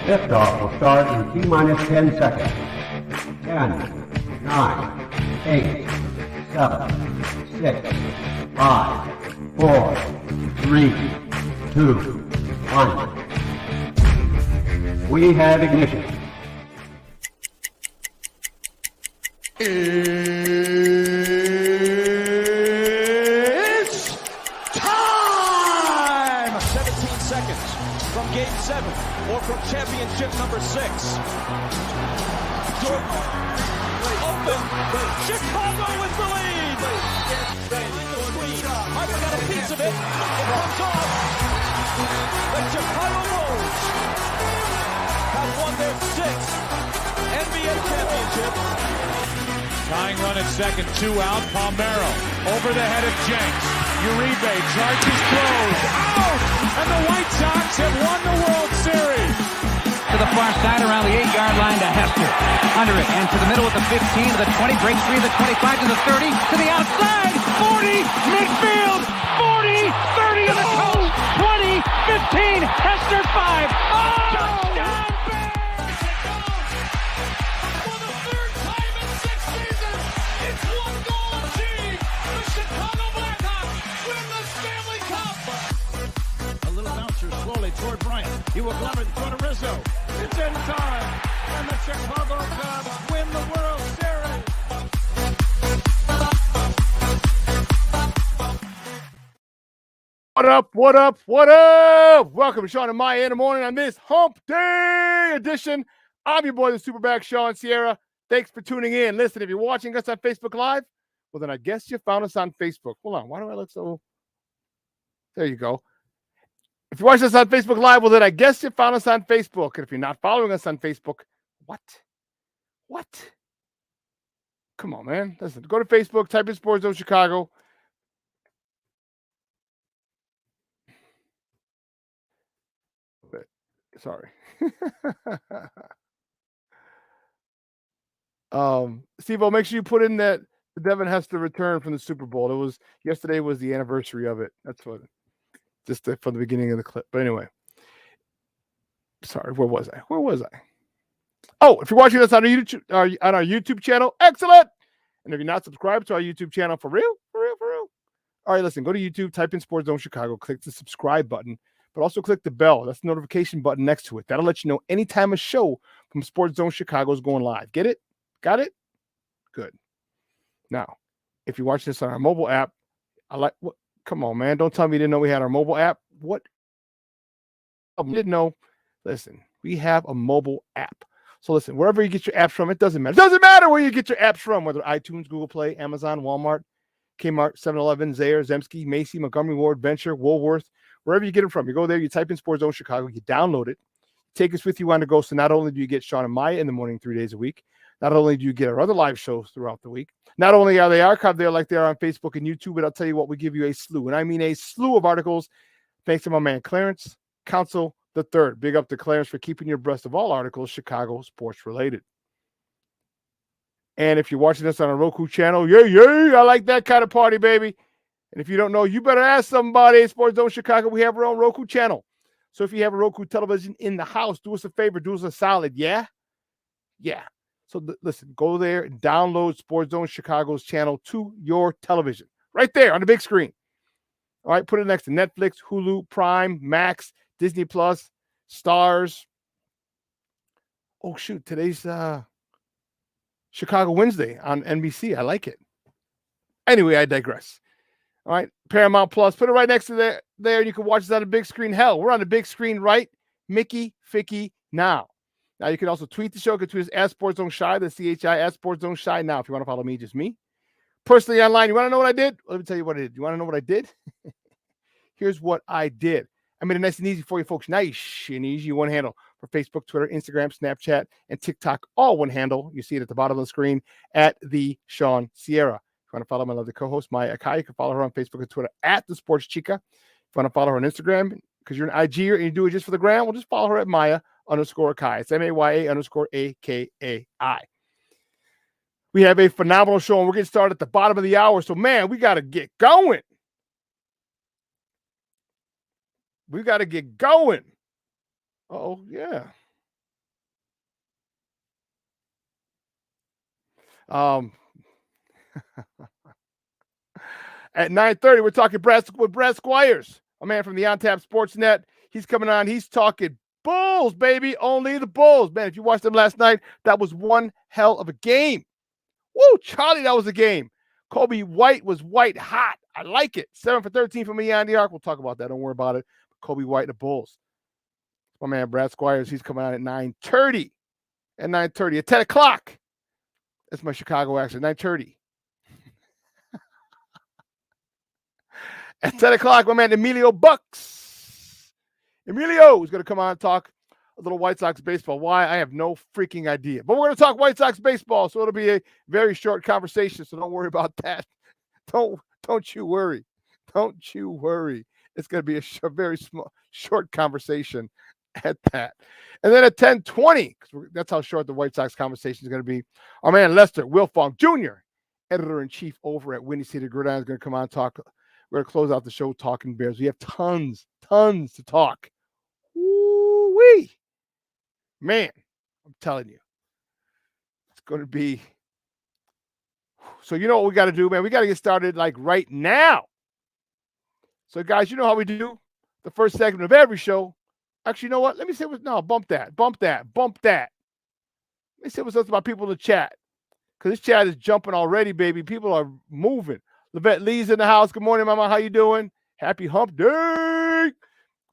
Liftoff will start in T-minus 10 seconds. 10, 9, 8, 7, 6, 5, 4, 3, 2, 1. We have ignition. It's time! 17 seconds from Game 7 or from championship number 6. Jordan open. Chicago with the lead. Harper got a piece of it. It comes off. The Chicago Bulls have won their 6th NBA championship. Tying run at second, 2 out. Palmero over the head of Jenks. Uribe charges, throws. Out! And the White Sox have won the World Series. To the far side around the 8-yard line to Hester. Under it and to the middle with the 15 to the 20. Breaks free to the 25 to the 30 to the outside. 40 midfield. 40 30 to the coast. 20 15. Hester 5. Oh! Touchdown! Toward Bryant. He will glove it toward Rizzo. It's in time. And the Chicago Cubs win the World Series. What up, what up, what up? Welcome to Shawn and Maya in the morning on this Hump Day edition. I'm your boy, the SuperBack, Shawn Sierra. Thanks for tuning in. Listen, if you're watching us on Facebook Live, well, then I guess you found us on Facebook. Hold on. Why do I look so... There you go. If you watch us on Facebook Live, well, then I guess you found us on Facebook. And if you're not following us on Facebook, what? Come on, man. Listen, go to Facebook, type in Sports Zone Chicago. Sorry. Steve-O, make sure you put in that Devin Hester return from the Super Bowl. Yesterday was the anniversary of it. That's what... Just from the beginning of the clip. But anyway. Sorry, where was I? Oh, if you're watching us on our YouTube channel, excellent! And if you're not subscribed to our YouTube channel, for real. All right, listen, go to YouTube, type in Sports Zone Chicago, click the subscribe button, but also click the bell. That's the notification button next to it. That'll let you know anytime a show from Sports Zone Chicago is going live. Get it? Got it? Good. Now, if you're watching this on our mobile app, come on, man. Don't tell me you didn't know we had our mobile app. What? You didn't know. Listen, we have a mobile app. So listen, wherever you get your apps from, it doesn't matter. It doesn't matter where you get your apps from, whether iTunes, Google Play, Amazon, Walmart, Kmart, 7-Eleven, Zayre, Zemsky, Macy, Montgomery Ward, Venture, Woolworth, wherever you get it from. You go there, you type in Sports Zone Chicago, you download it, take us with you on the go. So not only do you get Shawn and Maya in the morning 3 days a week, not only do you get our other live shows throughout the week, not only are they archived there like they are on Facebook and YouTube, but I'll tell you what, we give you a slew, and I mean a slew of articles, thanks to my man Clarence Council III. Big up to Clarence for keeping you abreast of all articles Chicago sports related. And if you're watching us on a Roku channel, yay, I like that kind of party, baby. And if you don't know, you better ask somebody. Sports Zone Chicago, we have our own Roku channel. So if you have a Roku television in the house, do us a favor, do us a solid, yeah? So listen, go there and download Sports Zone Chicago's channel to your television. Right there on the big screen. All right, put it next to Netflix, Hulu, Prime, Max, Disney Plus, Stars. Oh, shoot, today's Chicago Wednesday on NBC. I like it. Anyway, I digress. All right, Paramount Plus, put it right next to there, and you can watch us on the big screen. Hell, we're on the big screen right, Mickey, Ficky, now. Now, you can also tweet the show. You can tweet us at Sports Zone Shy, the CHI at Sports Zone Shy. Now, if you want to follow me, just me. Personally online, you want to know what I did? Let me tell you what I did. You want to know what I did? Here's what I did. I made it nice and easy for you folks. Nice and easy, one handle for Facebook, Twitter, Instagram, Snapchat, and TikTok. All one handle. You see it at the bottom of the screen at the Shawn Sierra. If you want to follow my lovely co-host, Maya Akai, you can follow her on Facebook and Twitter at the Sports Chica. If you want to follow her on Instagram, because you're an IGer and you do it just for the gram, well, just follow her at Maya_Akai. It's MAYA_AKAI. We have a phenomenal show, and we're getting started at the bottom of the hour. So, man, we got to get going. Oh, yeah. At 9:30, we're talking with Brad Squires, a man from the On Tap Sports Net. He's coming on. He's talking Bulls, baby. Only the Bulls. Man, if you watched them last night, that was one hell of a game. Woo, Charlie, that was a game. Kobe White was white hot. I like it. 7 for 13 from me on the arc. We'll talk about that. Don't worry about it. Kobe White and the Bulls. My man, Brad Squires, he's coming out at 9:30. At 9:30. At 10 o'clock. That's my Chicago accent. 9:30. At 10 o'clock, my man, Emilio Bucks. Emilio is going to come on and talk a little White Sox baseball. Why? I have no freaking idea. But we're going to talk White Sox baseball, so it'll be a very short conversation, so don't worry about that. Don't you worry. Don't you worry. It's going to be a very small, short conversation at that. And then at 10:20, because that's how short the White Sox conversation is going to be, our man Lester Wiltfong Jr., editor-in-chief over at Windy City Gridiron, is going to come on and talk. We're going to close out the show talking Bears. We have tons to talk. Woo-wee. Man, I'm telling you. It's going to be. So you know what we got to do, man? We got to get started like right now. So guys, you know how we do the first segment of every show. Actually, you know what? Let me say what's no, bump that. Let me say what's up about people in the chat. Because this chat is jumping already, baby. People are moving. Levette Lee's in the house. Good morning, Mama. How you doing? Happy hump day.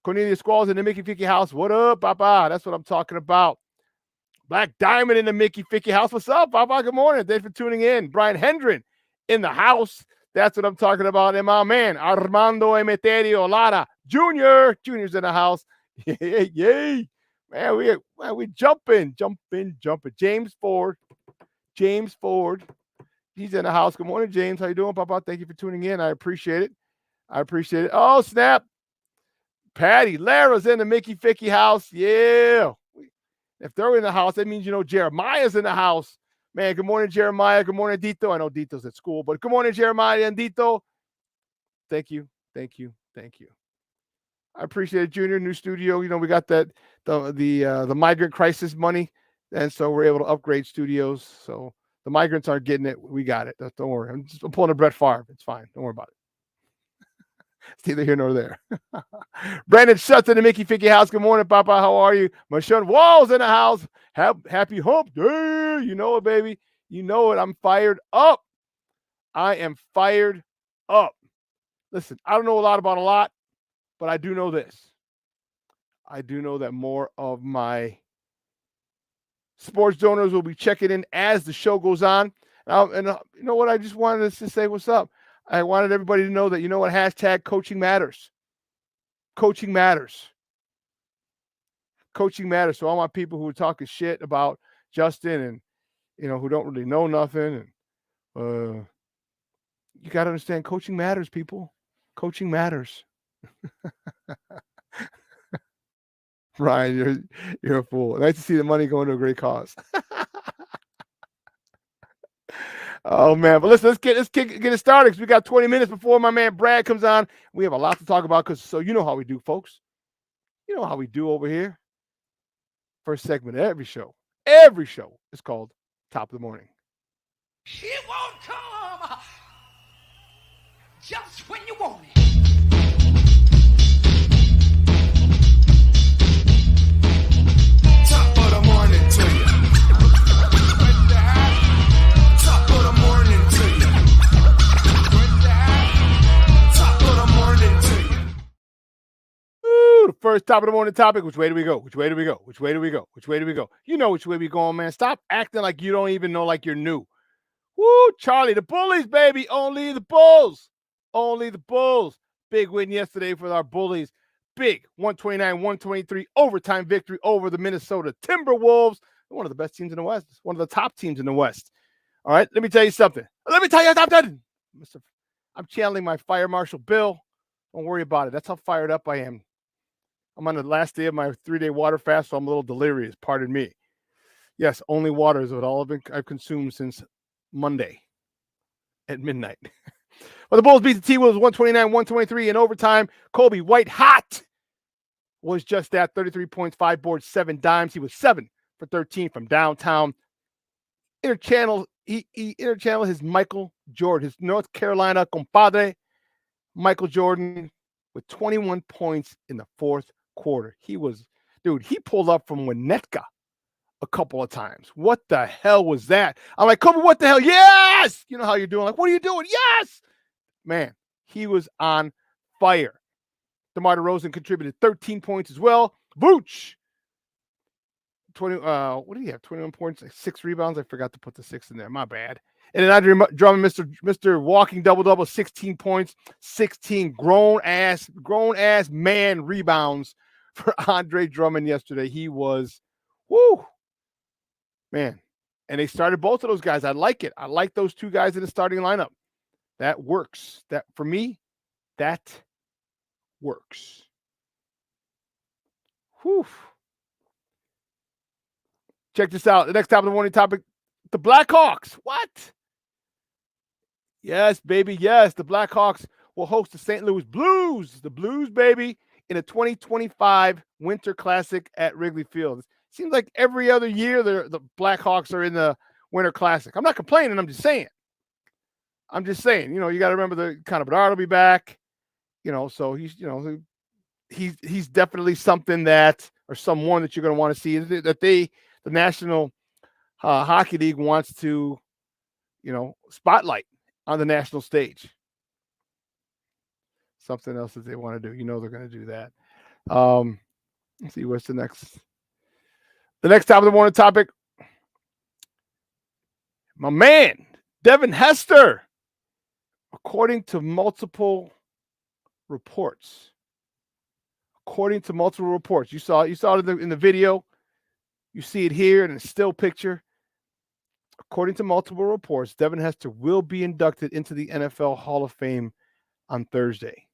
Cornelia Squalls in the Mickey Ficky house. What up, Papa? That's what I'm talking about. Black Diamond in the Mickey Ficky house. What's up, Papa? Good morning. Thanks for tuning in. Brian Hendren in the house. That's what I'm talking about. And my man, Armando Emeterio Lara Jr. Jr.'s in the house. Yay. Man, we jumping. James Ford. He's in the house. Good morning, James. How you doing, Papa? Thank you for tuning in. I appreciate it. Oh, snap. Patty Lara's in the Mickey Ficky house. Yeah. If they're in the house, that means, Jeremiah's in the house. Man, good morning, Jeremiah. Good morning, Dito. I know Dito's at school, but good morning, Jeremiah and Dito. Thank you. I appreciate it, Junior. New studio. We got that the migrant crisis money, and so we're able to upgrade studios. So the migrants aren't getting it. We got it. Don't worry. I'm pulling a Brett Favre. It's fine. Don't worry about it. It's neither here nor there. Brandon Schutz in the Mickey Ficky house. Good morning, Papa. How are you? Michelle Walls in the house. Happy hump day. You know it, baby. You know it. I'm fired up. I am fired up. Listen, I don't know a lot about a lot, but I do know this. I do know that more of my sports donors will be checking in as the show goes on. And you know what? I just wanted to say what's up. I wanted everybody to know that, hashtag coaching matters. Coaching matters. So I want people who are talking shit about Justin and, who don't really know nothing. And you got to understand, coaching matters, people. Coaching matters. Ryan, you're a fool. Nice to see the money going to a great cause. Oh man, but let's get it started because we got 20 minutes before my man Brad comes on. We have a lot to talk about so you know how we do, folks. You know how we do over here. First segment of every show is called Top of the Morning. It won't come just when you want it. Top of the morning to you. Top of the morning to you. Top of the morning to you. Ooh, the first top of the morning topic. Which way do we go? You know which way we going, man. Stop acting like you don't even know, like you're new. Woo, Charlie, the Bullies, baby. Only the Bulls. Big win yesterday for our Bullies. Big 129-123 overtime victory over the Minnesota Timberwolves. One of the best teams in the West. One of the top teams in the West. All right, let me tell you something. I'm channeling my Fire Marshal Bill. Don't worry about it. That's how fired up I am. I'm on the last day of my 3-day water fast, so I'm a little delirious. Pardon me. Yes, only water is what I've consumed since Monday at midnight. Well, the Bulls beat the T-Wolves 129-123 in overtime. Kobe White hot was just that. 33 points, 5 boards, 7 dimes. He was 7 for 13 from downtown. interchannel. He interchanneled his Michael Jordan, his North Carolina compadre, Michael Jordan, with 21 points in the fourth quarter. He pulled up from Winnetka a couple of times. What the hell was that? I'm like, Kobe, what the hell? Yes! You know how you're doing. Like, what are you doing? Yes! Man, he was on fire. DeMar DeRozan contributed 13 points as well. Vooch, 20. What do you have? 21 points, like 6 rebounds. I forgot to put the 6 in there. My bad. And then Andre Drummond, Mr. Walking double-double, 16 points, 16 grown-ass man rebounds for Andre Drummond yesterday. He was, whoo, man. And they started both of those guys. I like it. I like those two guys in the starting lineup. That works. That, for me, that works. Whew. Check this out. The next top of the morning topic, the Blackhawks. What? Yes, baby. Yes, the Blackhawks will host the St. Louis Blues. The Blues, baby, in a 2025 Winter Classic at Wrigley Field. It seems like every other year the Blackhawks are in the Winter Classic. I'm not complaining. I'm just saying. You know, you got to remember the Connor Bedard will be back. You know, so he's definitely something that, or someone that you're going to want to see, that the National Hockey League wants to, spotlight on the national stage. Something else that they want to do. You know they're going to do that. Let's see, what's the next? The next top of the morning topic. My man, Devin Hester. According to multiple reports. You saw it in the video. You see it here in a still picture. According to multiple reports, Devin Hester will be inducted into the NFL Hall of Fame on Thursday.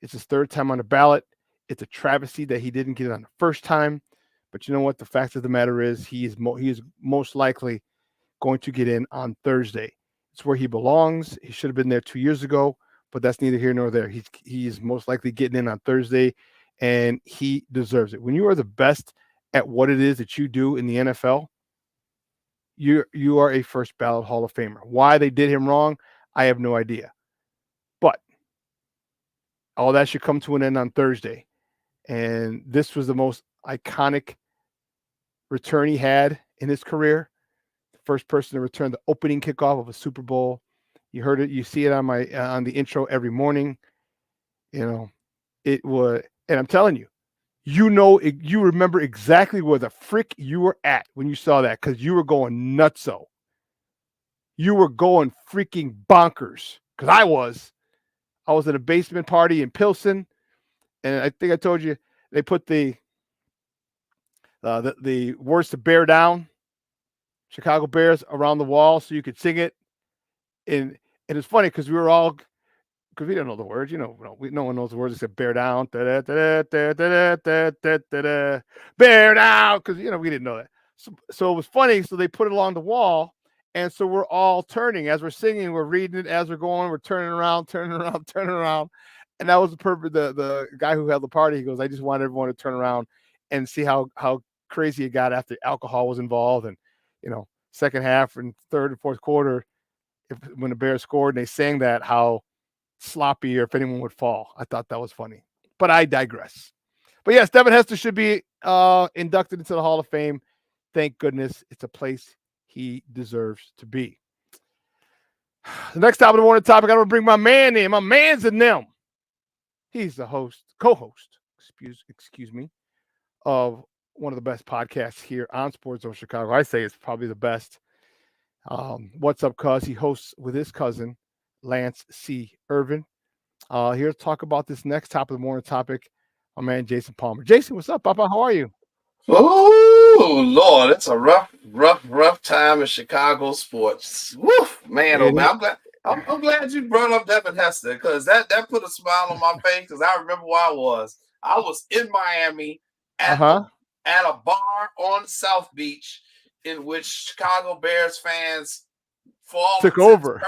It's his third time on the ballot. It's a travesty that he didn't get it on the first time. But you know what? The fact of the matter is he is most likely going to get in on Thursday. It's where he belongs. He should have been there 2 years ago, but that's neither here nor there. He's most likely getting in on Thursday, and he deserves it. When you are the best at what it is that you do in the NFL, you are a first ballot Hall of Famer. Why they did him wrong, I have no idea. But all that should come to an end on Thursday. And this was the most iconic return he had in his career. The first person to return the opening kickoff of a Super Bowl. You heard it, you see it on the intro every morning. It was, and I'm telling you, you remember exactly where the frick you were at when you saw that, because you were going nutso. You were going freaking bonkers, because I was at a basement party in Pilsen, and I think I told you they put the words to bear down, Chicago Bears, around the wall so you could sing it. And it's funny because we didn't know the words, no one knows the words except bear down, bear down, because we didn't know that. So it was funny. So they put it along the wall, and so we're all turning as we're singing, we're reading it as we're going, we're turning around, and that was the purpose. The guy who held the party, he goes, I just wanted everyone to turn around and see how crazy it got after alcohol was involved, and second half and third and fourth quarter, when the Bears scored and they sang that, how sloppy or if anyone would fall. I thought that was funny, but I digress. But yes, Devin Hester should be inducted into the Hall of Fame. Thank goodness. It's a place he deserves to be. The next top of the morning topic, I'm going to bring my man in. My man's in them. He's the co-host, excuse me, of one of the best podcasts here on Sports Zone Chicago. I say it's probably the best. What's up, cuz? He hosts with his cousin, Lance C. Irvin. Here to talk about this next top of the morning topic, my man Jason Palmer. Jason, what's up, Papa? How are you? Oh, Lord, it's a rough time in Chicago sports. Woof, man, oh man, I'm glad you brought up Devin Hester, because that put a smile on my face, because I remember where I was. I was in Miami at a bar on South Beach, in which Chicago Bears fans, for all took over.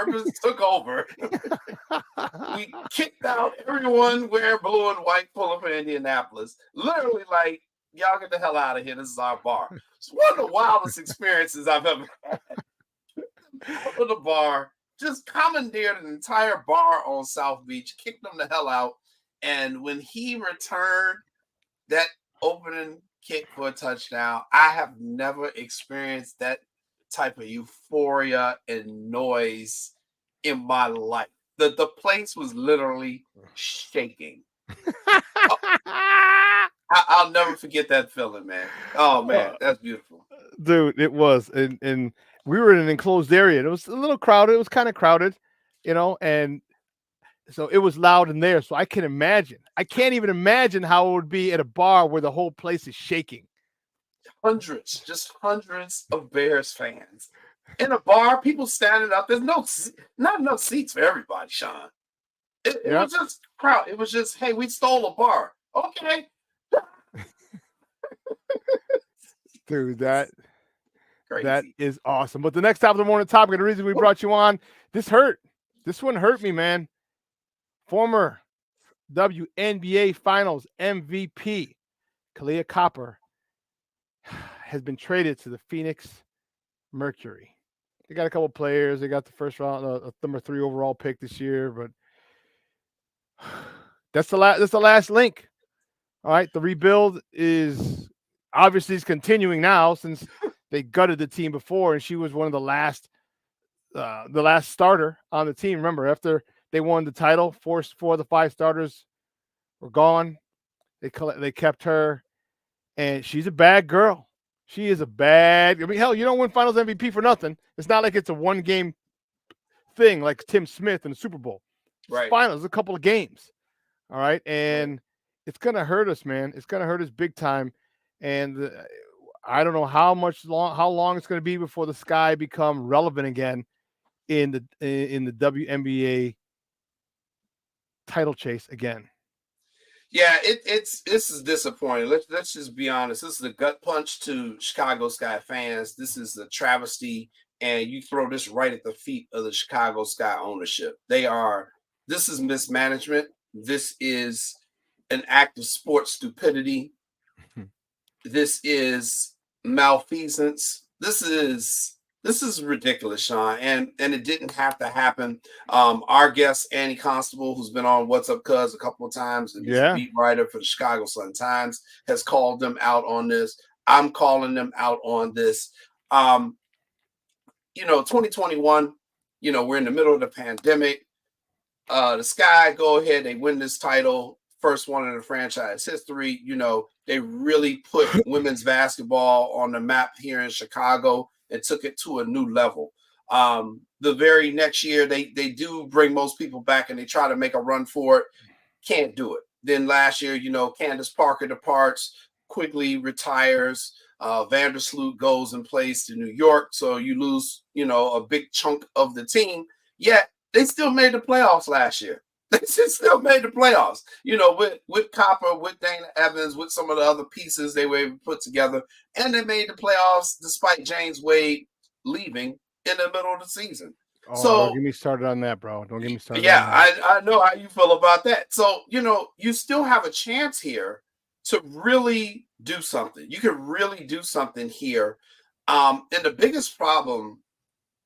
We kicked out everyone wearing blue and white pulling for Indianapolis. Literally, like, y'all get the hell out of here. This is our bar. It's one of the wildest experiences I've ever had. out of the bar, just commandeered an entire bar on South Beach, kicked them the hell out. And when he returned that opening kick for a touchdown, I have never experienced that type of euphoria and noise in my life. The place was literally shaking. I'll never forget that feeling, man. Oh man, that's beautiful. Dude, it was. And we were in an enclosed area. It was a little crowded. It was kind of crowded, and so it was loud in there. So I can imagine. I can't even imagine how it would be at a bar where the whole place is shaking. Just hundreds of Bears fans. In a bar, people standing up. There's not enough seats for everybody, Shawn. It was just crowd. It was just, hey, we stole a bar. Okay. Dude, that Crazy. is awesome. But the next top of the morning topic, and the reason we brought you on, this hurt. This one hurt me, man. Former WNBA Finals MVP, Kahleah Copper, has been traded to the Phoenix Mercury. They got a couple players. They got the first round, number 3 overall pick this year, but that's the last link. All right, the rebuild is obviously continuing now since they gutted the team before, and she was one of the last starter on the team. Remember, after they won the title, 4 of the 5 starters were gone. They kept her, and she's a bad girl. She is a bad. I mean, hell, you don't win Finals MVP for nothing. It's not like it's a 1-game thing like Tim Smith in the Super Bowl. Right. Finals, a couple of games. All right, and it's gonna hurt us, man. It's gonna hurt us big time, and I don't know how long it's gonna be before the Sky become relevant again in the WNBA title chase again. Yeah, this is disappointing. Let's just be honest. This is a gut punch to Chicago Sky fans. This is a travesty, and you throw this right at the feet of the Chicago Sky ownership. This is mismanagement. This is an act of sports stupidity. This is malfeasance. This is ridiculous, Shawn, and it didn't have to happen. Our guest Annie Constable, who's been on What's Up Cuz a couple of times, and is a beat writer for the Chicago Sun-Times, has called them out on this. I'm calling them out on this. 2021. We're in the middle of the pandemic. The Sky go ahead, they win this title, first one in the franchise history. They really put women's basketball on the map here in Chicago and took it to a new level. The very next year, they do bring most people back and they try to make a run for it. Can't do it. Then last year, Candace Parker departs, quickly retires. Vandersloot goes and plays to New York. So you lose, a big chunk of the team. Yet they still made the playoffs last year. They still made the playoffs, with Copper, with Dana Evans, with some of the other pieces they were able to put together. And they made the playoffs despite James Wade leaving in the middle of the season. Don't get me started on that, bro. Don't get me started. Yeah, I know how you feel about that. So, you still have a chance here to really do something. You can really do something here. And the biggest problem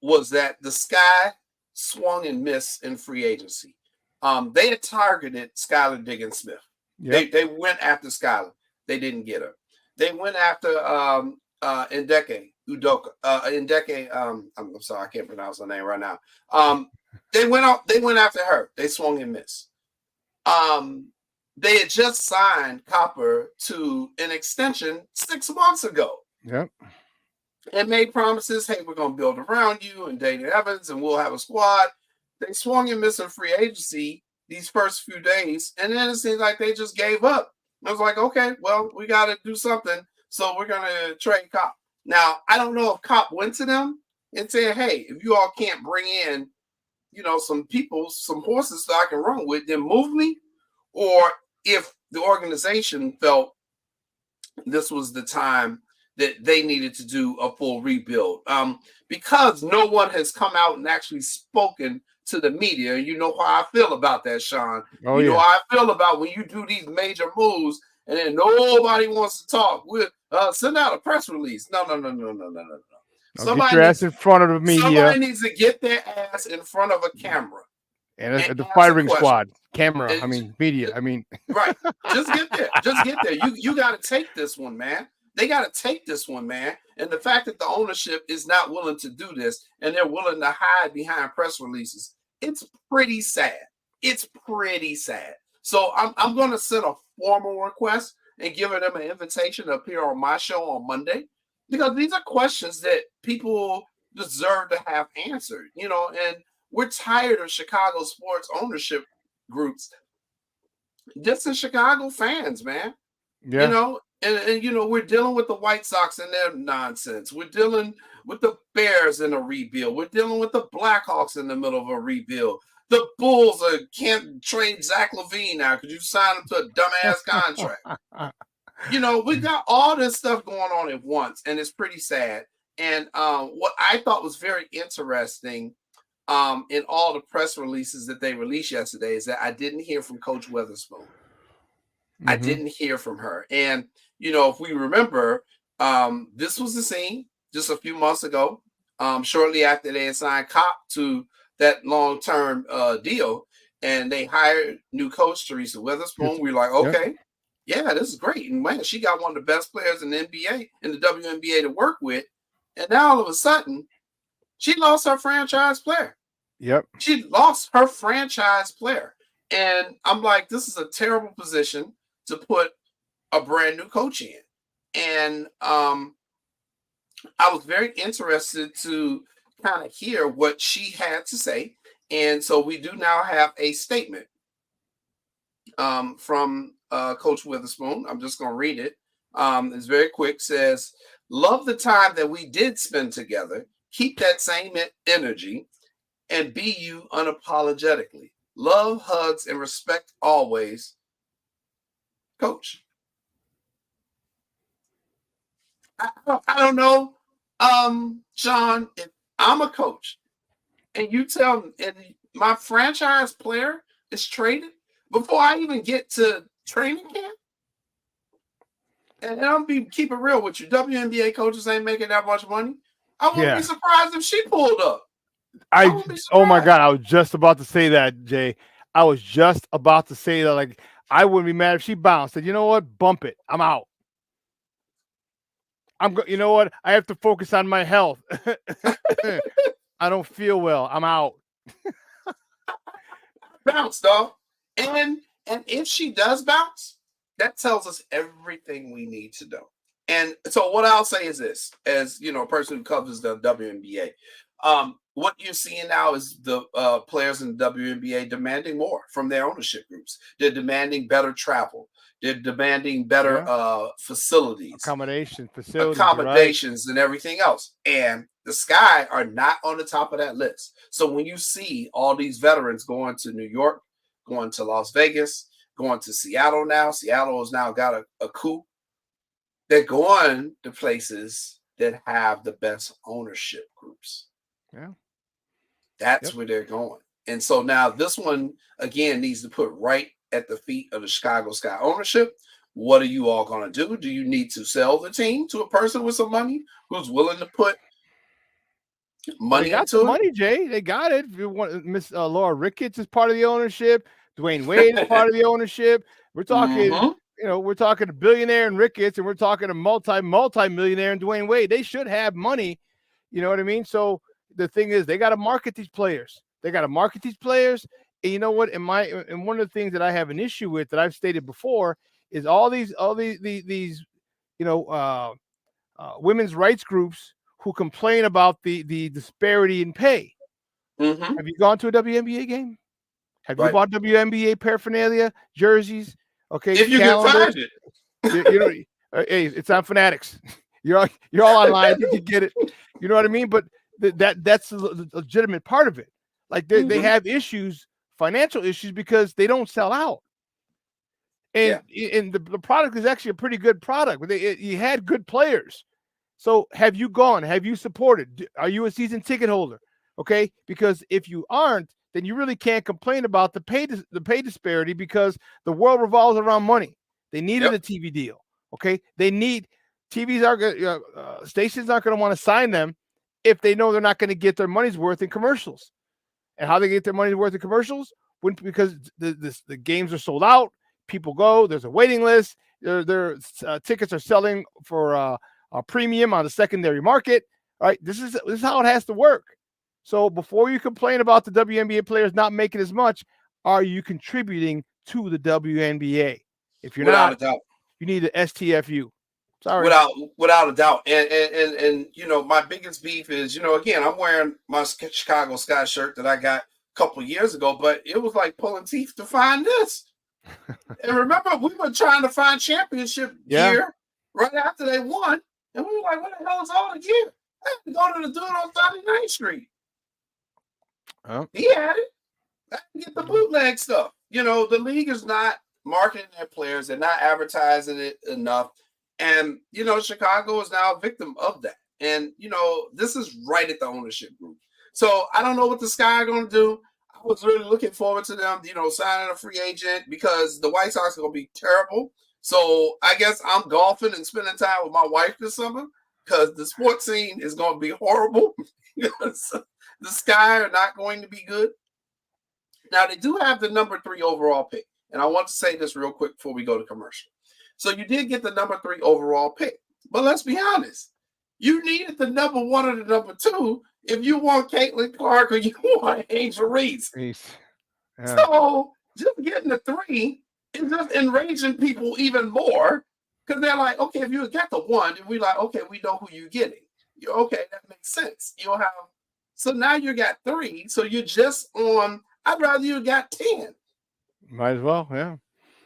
was that the Sky swung and missed in free agency. They had targeted Skylar Diggins-Smith. Yep. They went after Skylar. They didn't get her. They went after Ndeke Udoka. I'm sorry, I can't pronounce her name right now. They went after her. They swung and missed. They had just signed Copper to an extension 6 months ago. Yep. And made promises, hey, we're going to build around you and Dana Evans, and we'll have a squad. They swung and missed in free agency these first few days, and then it seems like they just gave up. I was like, okay, well, we got to do something, so we're going to trade Cop. Now, I don't know if Cop went to them and said, hey, if you all can't bring in, some people, some horses that I can run with, then move me, or if the organization felt this was the time that they needed to do a full rebuild. Because no one has come out and actually spoken to the media. You know how I feel about that, Shawn. Know how I feel about when you do these major moves and then nobody wants to talk. We'll send out a press release. No. Get your ass in front of the media. Somebody needs to get their ass in front of a camera. And the firing squad. Camera. Media. Right. Just get there. Just get there. You got to take this one, man. They got to take this one, man. And the fact that the ownership is not willing to do this and they're willing to hide behind press releases, it's pretty sad. It's pretty sad. So I'm going to send a formal request and give them an invitation to appear on my show on Monday, because these are questions that people deserve to have answered, and we're tired of Chicago sports ownership groups dissing Chicago fans, man. Yeah. And we're dealing with the White Sox and their nonsense. We're dealing with the Bears in a rebuild. We're dealing with the Blackhawks in the middle of a rebuild. The Bulls can't trade Zach LaVine now because you signed him to a dumbass contract. We got all this stuff going on at once, and it's pretty sad. And what I thought was very interesting in all the press releases that they released yesterday is that I didn't hear from Coach Witherspoon. I didn't hear from her. And, if we remember, this was the scene just a few months ago, shortly after they had signed Kopp to that long-term deal, and they hired new coach Teresa Witherspoon. We were like, okay, yeah, this is great. And man, she got one of the best players in the NBA, in the WNBA to work with. And now all of a sudden, she lost her franchise player. Yep. She lost her franchise player. And I'm like, this is a terrible position to put a brand new coach in. And I was very interested to kind of hear what she had to say. And so we do now have a statement from Coach Witherspoon. I'm just going to read it. It's very quick. Says, love the time that we did spend together. Keep that same energy and be you unapologetically. Love, hugs, and respect always. Coach. I don't know, Shawn, if I'm a coach and you tell me and my franchise player is traded before I even get to training camp, and I'm keep it real with you, WNBA coaches ain't making that much money. I wouldn't be surprised if she pulled up. Oh my God, I was just about to say that, Jay. I was just about to say that. Like, I wouldn't be mad if she bounced. Said, you know what? Bump it. I'm out. You know what? I have to focus on my health. I don't feel well. I'm out. Bounce, though. And if she does bounce, that tells us everything we need to know. And so what I'll say is this, as a person who covers the WNBA, what you're seeing now is the players in the WNBA demanding more from their ownership groups. They're demanding better travel. They're demanding better facilities. Accommodations and everything else. And the Sky are not on the top of that list. So when you see all these veterans going to New York, going to Las Vegas, going to Seattle now, Seattle has now got a coup. They're going to places that have the best ownership groups. Yeah. That's where they're going. And so now this one, again, needs to put right at the feet of the Chicago Sky ownership. What are you all going to do? Do you need to sell the team to a person with some money who's willing to put money into it? Money, Jay. They got it. Miss Laura Ricketts is part of the ownership. Dwayne Wade is part of the ownership. We're talking, we're talking a billionaire in Ricketts, and we're talking a multi-millionaire in Dwayne Wade. They should have money. You know what I mean? So the thing is, they got to market these players. And you know what? And one of the things that I have an issue with that I've stated before is all these women's rights groups who complain about the disparity in pay. Mm-hmm. Have you gone to a WNBA game? Have you bought WNBA paraphernalia, jerseys? Okay, if you can find it. Hey, it's on Fanatics. You're all online. You can get it. You know what I mean? But that's the legitimate part of it. Like they have issues, financial issues, because they don't sell out. And the product is actually a pretty good product. You had good players. So have you gone? Have you supported? Are you a season ticket holder? Okay, because if you aren't, then you really can't complain about the pay disparity, because the world revolves around money. They needed a TV deal. Okay, they need TVs. Stations aren't going to want to sign them if they know they're not going to get their money's worth in commercials. And how they get their money's worth in commercials? Because the games are sold out. People go. There's a waiting list. Their tickets are selling for a premium on the secondary market. All right, this is how it has to work. So before you complain about the WNBA players not making as much, are you contributing to the WNBA? If you're Without not, a doubt. you need the STFU. Sorry. Without a doubt. And my biggest beef is, again, I'm wearing my Chicago Sky shirt that I got a couple of years ago, but it was like pulling teeth to find this. And remember, we were trying to find championship gear right after they won, and we were like, what the hell is all the gear? I had to go to the dude on 39th Street. Oh. He had it. I can get the bootleg stuff. The league is not marketing their players. They're not advertising it enough. And, Chicago is now a victim of that. And, this is right at the ownership group. So I don't know what the Sky are going to do. I was really looking forward to them, signing a free agent because the White Sox are going to be terrible. So I guess I'm golfing and spending time with my wife this summer because the sports scene is going to be horrible. The Sky are not going to be good. Now, they do have the number 3 overall pick. And I want to say this real quick before we go to commercial. So you did get the number 3 overall pick. But let's be honest. You needed the number 1 or the number 2 if you want Caitlin Clark or you want Angel Reese. Yeah. So just getting the 3 is just enraging people even more because they're like, okay, if you get the 1, then we're like, okay, we know who you're getting. You're okay, that makes sense. You'll have so now you got 3, so you're just on. I'd rather you got 10. Might as well, yeah.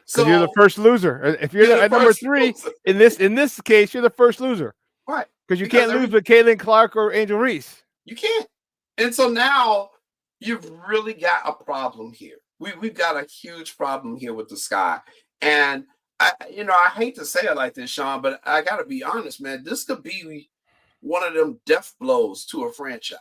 So you're the first loser. If you're at number 3 loser. in this case, you're the first loser, right? Because you can't lose with Caitlin Clark or Angel Reese. You can't. And so now you've really got a problem here. We've got a huge problem here with the Sky. And I hate to say it like this, Shawn, but I got to be honest, man. This could be one of them death blows to a franchise.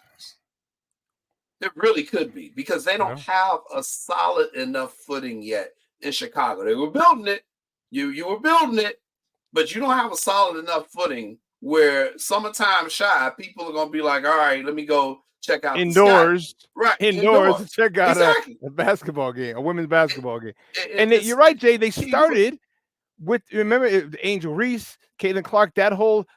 It really could be because they don't have a solid enough footing yet in Chicago. They were building it. You were building it, but you don't have a solid enough footing where summertime shy, people are going to be like, all right, let me go check out indoors. Right. Indoors to check out exactly. a basketball game, a women's basketball game. You're right, Jay. They started with, remember, Angel Reese, Caitlin Clark, that whole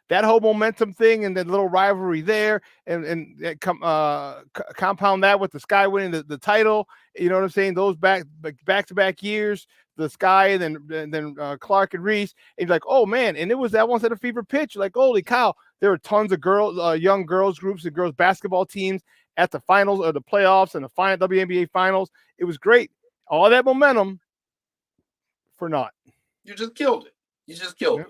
momentum thing and that little rivalry there, and compound that with the Sky winning the title. You know what I'm saying? Those back-to-back years, the Sky and then Clark and Reese. And you're like, oh man! And it was that once at a fever pitch. Like, holy cow! There were tons of young girls groups and girls basketball teams at the finals or the playoffs and the final WNBA finals. It was great. All that momentum for naught. You just killed it. You just killed it.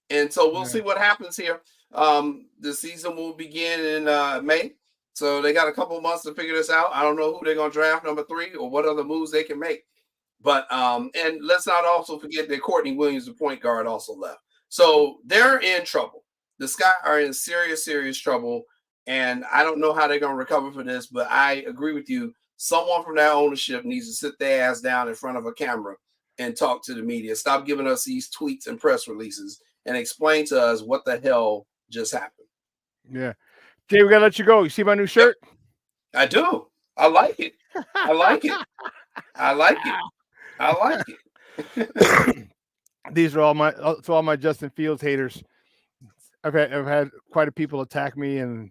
And so we'll see what happens here. The season will begin in May. So they got a couple months to figure this out. I don't know who they're going to draft number 3 or what other moves they can make. But and let's not also forget that Courtney Williams, the point guard, also left. So they're in trouble. The Sky are in serious, serious trouble. And I don't know how they're going to recover from this, but I agree with you. Someone from that ownership needs to sit their ass down in front of a camera and talk to the media. Stop giving us these tweets and press releases and explain to us what the hell just happened. Yeah. Jay, we got to let you go. You see my new shirt? I do. I like it. I like it. I like it. I like it. These are all my Justin Fields haters. I've had quite a people attack me and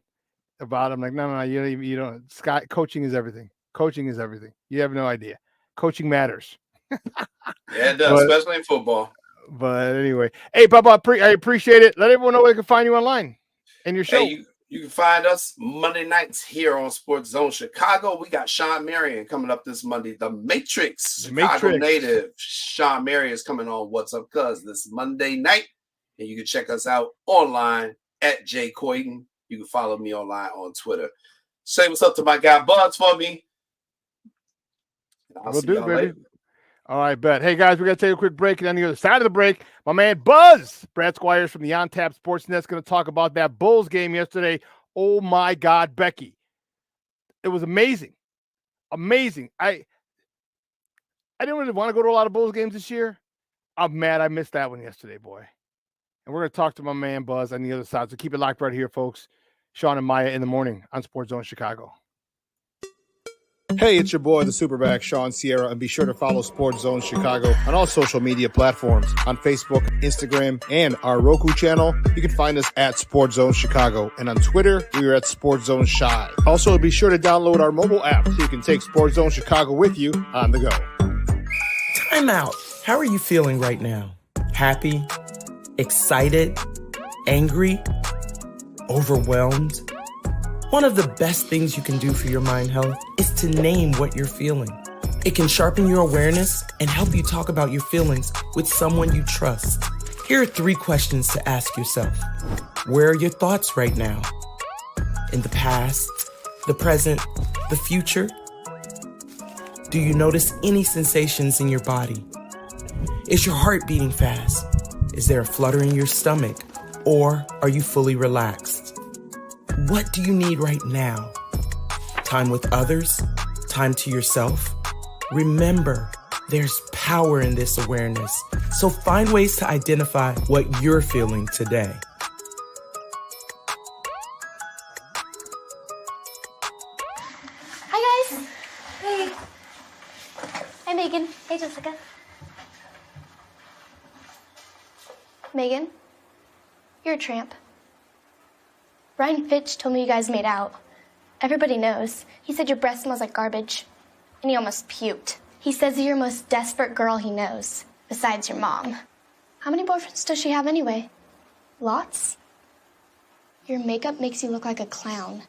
about him. Like, no, you don't. Scott, coaching is everything. Coaching is everything. You have no idea. Coaching matters. Yeah, it does, especially in football. But anyway, hey, Papa, I appreciate it. Let everyone know where they can find you online and your show. Hey, you can find us Monday nights here on Sports Zone Chicago. We got Shawn Marion coming up this Monday. The Matrix, Chicago native Shawn Marion is coming on What's Up Cuz this Monday night. And you can check us out online at Jay Coyden. You can follow me online on Twitter. Say what's up to my guy Bucks for me. We'll do, baby. Later. All right, bet. Hey, guys, we're going to take a quick break. And on the other side of the break, my man Buzz, Brad Squires from the On Tap Sports Net, is going to talk about that Bulls game yesterday. Oh, my God, Becky. It was amazing. Amazing. I didn't really want to go to a lot of Bulls games this year. I'm mad I missed that one yesterday, boy. And we're going to talk to my man Buzz on the other side. So keep it locked right here, folks. Shawn and Maya in the morning on Sports Zone Chicago. Hey, it's your boy, the Superback, Shawn Sierra, and be sure to follow Sports Zone Chicago on all social media platforms, on Facebook, Instagram, and our Roku channel. You can find us at Sports Zone Chicago, and on Twitter, we are at Sports Zone Shy. Also, be sure to download our mobile app so you can take Sports Zone Chicago with you on the go. Time out. How are you feeling right now? Happy? Excited? Angry? Overwhelmed? One of the best things you can do for your mind health is to name what you're feeling. It can sharpen your awareness and help you talk about your feelings with someone you trust. Here are 3 questions to ask yourself. Where are your thoughts right now? In the past, the present, the future? Do you notice any sensations in your body? Is your heart beating fast? Is there a flutter in your stomach? Or are you fully relaxed? What do you need right now? Time with others? Time to yourself? Remember, there's power in this awareness. So find ways to identify what you're feeling today. Hi, guys. Hey. Hi, Megan. Hey, Jessica. Megan, you're a tramp. Ryan Fitch told me you guys made out. Everybody knows. He said your breath smells like garbage. And he almost puked. He says you're the most desperate girl he knows, besides your mom. How many boyfriends does she have anyway? Lots? Your makeup makes you look like a clown.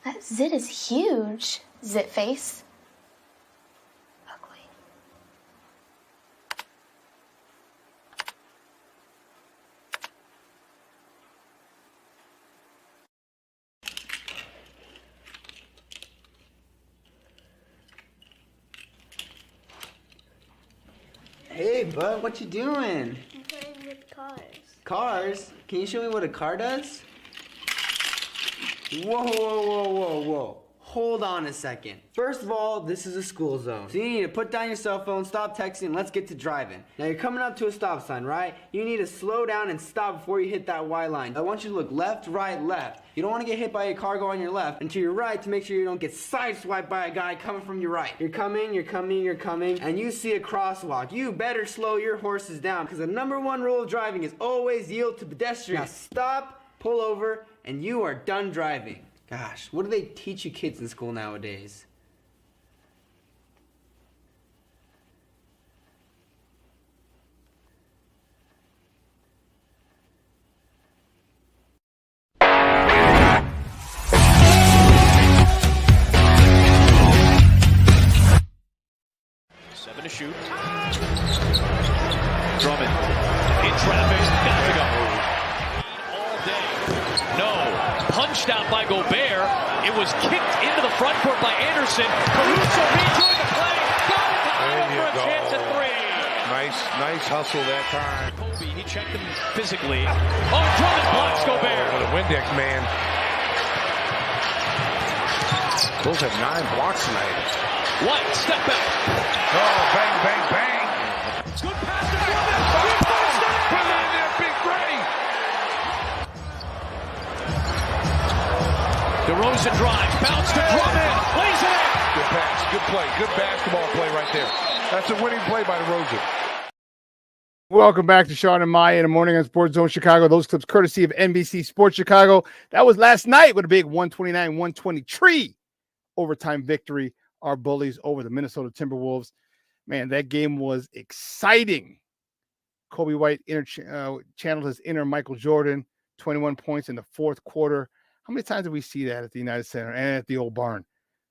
That zit is huge, zit face. Ugly. Hey, bud, what you doing? I'm playing with cars. Cars? Can you show me what a car does? Whoa, whoa, whoa, whoa, whoa. Hold on a second. First of all, this is a school zone. So you need to put down your cell phone, stop texting, and let's get to driving. Now you're coming up to a stop sign, right? You need to slow down and stop before you hit that Y line. I want you to look left, right, left. You don't want to get hit by a car going on your left, and to your right to make sure you don't get sideswiped by a guy coming from your right. You're coming, and you see a crosswalk. You better slow your horses down, because the #1 rule of driving is always yield to pedestrians. Now stop, pull over, and you are done driving. Gosh, what do they teach you kids in school nowadays? Seven to shoot. Drummond in traffic. Got to go. All day. No. Punched out by Gobert. It was kicked into the front court by Anderson. Caruso rejoined the play. Got it to Ida for a chance at 3. Nice hustle that time. Kobe, he checked him physically. Oh, Drummond blocks Gobert. The Windex man. Bulls have 9 blocks tonight. White, step back. Oh, bang, bang, bang. Good pass to Drummond. Put it in there, Big Gray. DeRozan drives, bounce to Drummond, lays it in. Good pass, good play, good basketball play right there. That's a winning play by DeRozan. Welcome back to Shawn and Maya in the morning on Sports Zone Chicago. Those clips courtesy of NBC Sports Chicago. That was last night with a big 129-123 overtime victory. Our Bullies over the Minnesota Timberwolves. Man, that game was exciting. Kobe White channeled his inner Michael Jordan, 21 points in the fourth quarter. How many times did we see that at the United Center and at the old barn?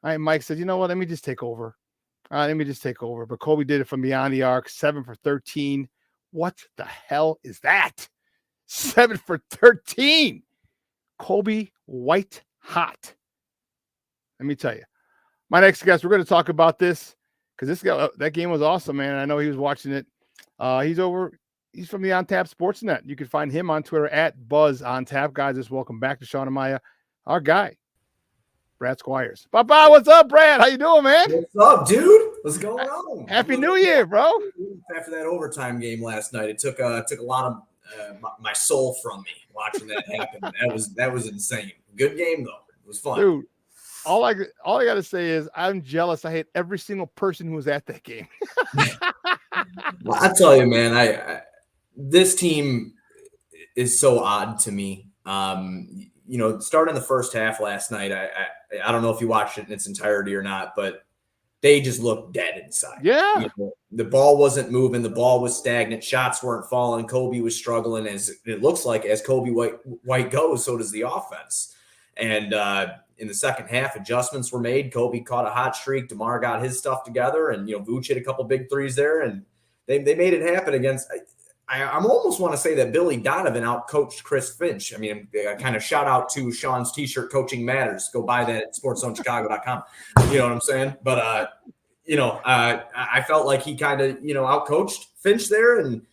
All right, Mike said, you know what? Let me just take over. But Kobe did it from beyond the arc, 7 for 13. What the hell is that? 7 for 13. Kobe White hot. Let me tell you. My next guest, we're going to talk about this because that game was awesome, man. I know he was watching it. He's from the On Tap Sportsnet. You can find him on Twitter at BuzzOnTap. Guys, just welcome back to Shawn and Maya. Our guy, Brad Squires. Papa, what's up, Brad? How you doing, man? What's up, dude? What's going on? Happy New Year, bro. After that overtime game last night, it took a lot of my soul from me watching that happen. That was insane. Good game though. It was fun. Dude, all I got to say is I'm jealous. I hate every single person who was at that game. Well, I tell you, man, I this team is so odd to me. Starting the first half last night, I don't know if you watched it in its entirety or not, but they just looked dead inside. Yeah. The ball wasn't moving. The ball was stagnant. Shots weren't falling. Kobe was struggling. As it looks like as Kobe White goes, so does the offense. And in the second half, adjustments were made. Kobe caught a hot streak. DeMar got his stuff together, and Vooch hit a couple big threes there, and they made it happen against. I almost want to say that Billy Donovan outcoached Chris Finch. I mean, kind of shout out to Shawn's T-shirt, Coaching Matters. Go buy that at sportzonechicago.com. You know what I'm saying? But I felt like he kind of outcoached Finch there, and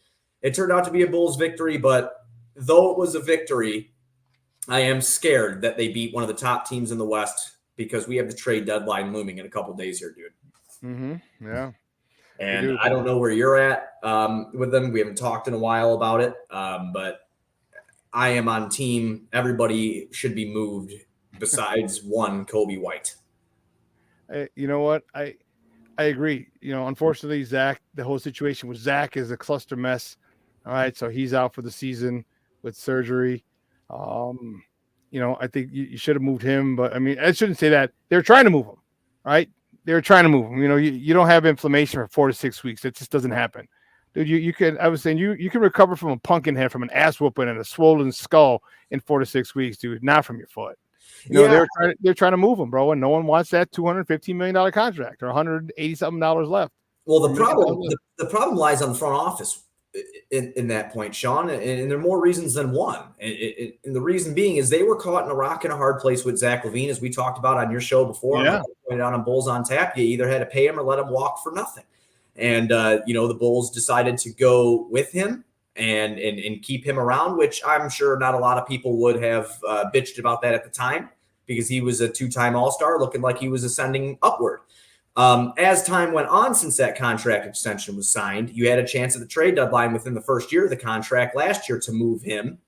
it turned out to be a Bulls victory. But though it was a victory, I am scared that they beat one of the top teams in the West because we have the trade deadline looming in a couple days here, dude. Mm-hmm. Yeah. And I don't know where you're at with them. We haven't talked in a while about it, but I am on team. Everybody should be moved besides one Kobe White. You know what? I agree. Unfortunately, Zach, the whole situation with Zach is a cluster mess. All right. So he's out for the season with surgery. I think you should have moved him, but I mean, I shouldn't say that. They're trying to move him, right? They're trying to move him. You don't have inflammation for 4 to 6 weeks. It just doesn't happen. Dude, you can, I was saying you can recover from a pumpkin head, from an ass whooping and a swollen skull in 4 to 6 weeks, dude, not from your foot. They're trying to move him, bro, and no one wants that $215 million contract or $180-something left. Well, the problem lies on the front office in that point, Shawn, and there are more reasons than one. And the reason being is they were caught in a rock and a hard place with Zach LaVine, as we talked about on your show before. Yeah. Pointed out on Bulls on Tap, you either had to pay him or let him walk for nothing. And the Bulls decided to go with him and keep him around, which I'm sure not a lot of people would have bitched about that at the time, because he was a 2-time All-Star looking like he was ascending upward. As time went on since that contract extension was signed, you had a chance at the trade deadline within the first year of the contract last year to move him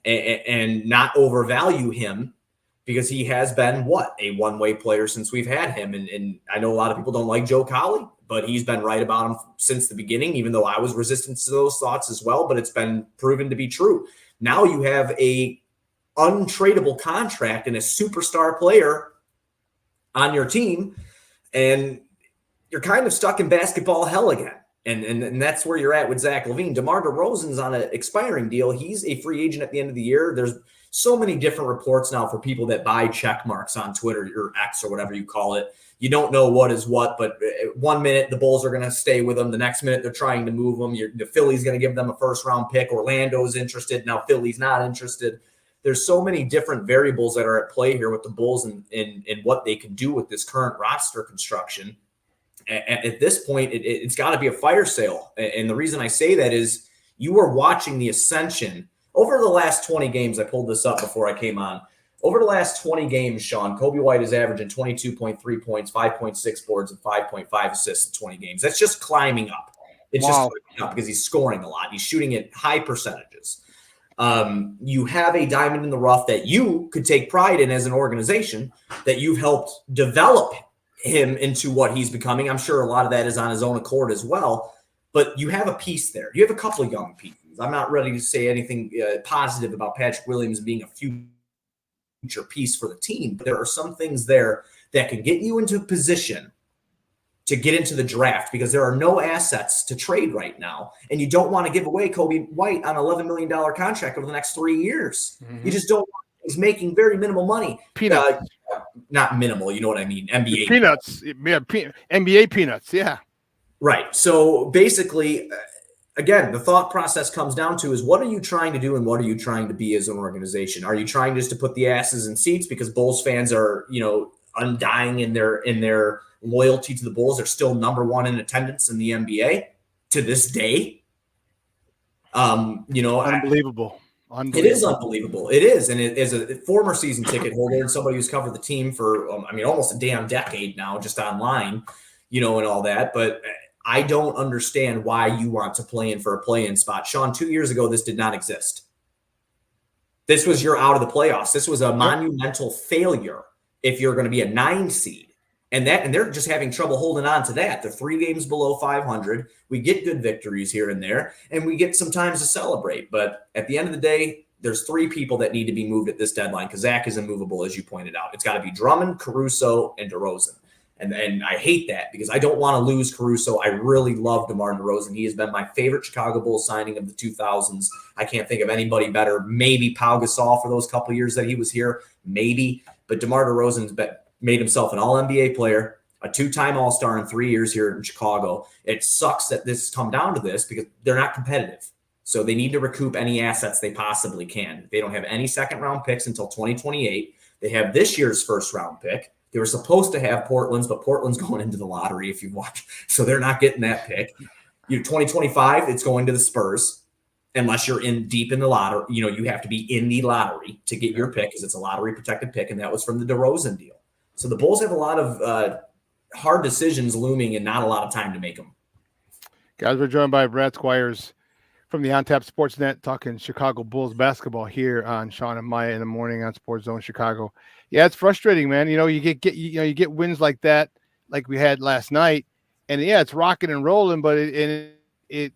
and not overvalue him, because he has been a one-way player since we've had him. And I know a lot of people don't like Joe Colley, but he's been right about him since the beginning, even though I was resistant to those thoughts as well, but it's been proven to be true. Now you have a untradeable contract and a superstar player on your team, and you're kind of stuck in basketball hell again. And that's where you're at with Zach LaVine. DeMar DeRozan's on an expiring deal. He's a free agent at the end of the year. There's so many different reports now for people that buy check marks on Twitter or X or whatever you call it. You don't know what is what, but 1 minute the Bulls are going to stay with him. The next minute they're trying to move him. The Philly's going to give them a first-round pick. Orlando's interested. Now Philly's not interested. There's so many different variables that are at play here with the Bulls and what they can do with this current roster construction. At this point, it's got to be a fire sale. And the reason I say that is you are watching the ascension over the last 20 games. I pulled this up before I came on. Over the last 20 games, Shawn, Kobe White is averaging 22.3 points, 5.6 boards, and 5.5 assists in 20 games. That's just climbing up. It's just climbing up because he's scoring a lot. He's shooting at high percentages. You have a diamond in the rough that you could take pride in as an organization, that you've helped develop him into what he's becoming. I'm sure a lot of that is on his own accord as well, but you have a piece there. You have a couple of young pieces. I'm not ready to say anything positive about Patrick Williams being a future piece for the team, but there are some things there that can get you into a position to get into the draft, because there are no assets to trade right now. And you don't want to give away Kobe White on an $11 million contract over the next 3 years. Mm-hmm. You just don't. He's making very minimal money. Peanuts. Not minimal. You know what I mean? NBA peanuts. Yeah, NBA peanuts. Yeah. Right. So basically, again, the thought process comes down to is, what are you trying to do and what are you trying to be as an organization? Are you trying just to put the asses in seats because Bulls fans are, undying in their loyalty to the Bulls? They're still number one in attendance in the NBA to this day. Unbelievable. It is unbelievable. It is. And as a former season ticket holder and somebody who's covered the team for, almost a damn decade now, just online, and all that. But I don't understand why you want to play in for a play-in spot. Shawn, 2 years ago, this did not exist. This was your out of the playoffs. This was a monumental failure if you're going to be a 9 seed. And they're just having trouble holding on to that. They're 3 games below 500. We get good victories here and there, and we get some times to celebrate. But at the end of the day, there's 3 people that need to be moved at this deadline because Zach is immovable, as you pointed out. It's got to be Drummond, Caruso, and DeRozan. And I hate that because I don't want to lose Caruso. I really love DeMar DeRozan. He has been my favorite Chicago Bulls signing of the 2000s. I can't think of anybody better. Maybe Pau Gasol for those couple years that he was here. Maybe. But DeMar DeRozan's made himself an all-NBA player, a 2-time All-Star in 3 years here in Chicago. It sucks that this has come down to this because they're not competitive. So they need to recoup any assets they possibly can. They don't have any second-round picks until 2028. They have this year's first-round pick. They were supposed to have Portland's, but Portland's going into the lottery if you watch. So they're not getting that pick. 2025, it's going to the Spurs. Unless you're deep in the lottery, you have to be in the lottery to get your pick because it's a lottery protected pick, and that was from the DeRozan deal. So the Bulls have a lot of hard decisions looming and not a lot of time to make them. Guys, we're joined by Brad Squires from the On Tap Sports Net talking Chicago Bulls basketball here on Shawn and Maya in the morning on Sports Zone Chicago. Yeah, it's frustrating, man. You get wins like that, like we had last night, and yeah, it's rocking and rolling, but it's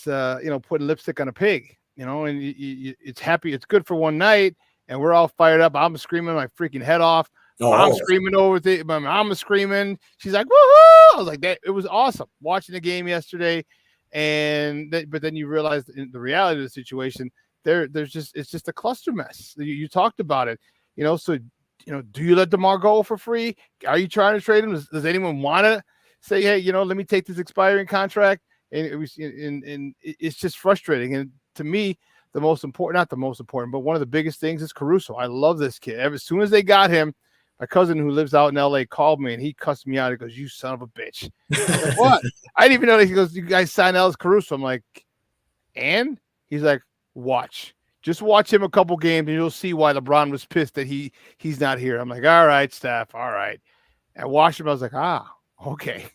putting lipstick on a pig, and it's happy. It's good for one night, and we're all fired up. I'm screaming my freaking head off. I'm screaming over it. My mom was screaming. She's like, woohoo! I was like, that. It was awesome watching the game yesterday. But then you realize the reality of the situation. It's just a cluster mess. You talked about it, So do you let DeMar go for free? Are you trying to trade him? Does anyone want to say, hey, let me take this expiring contract? And it's just frustrating. And to me, not the most important, but one of the biggest things is Caruso. I love this kid. As soon as they got him, my cousin who lives out in LA called me and he cussed me out. He goes, "You son of a bitch." I'm like, what? I didn't even know that. He goes, "You guys signed Alex Caruso." I'm like, and he's like, just watch him a couple games and you'll see why LeBron was pissed that he's not here. I'm like, all right, Steph. All right. And watched him. I was like, okay.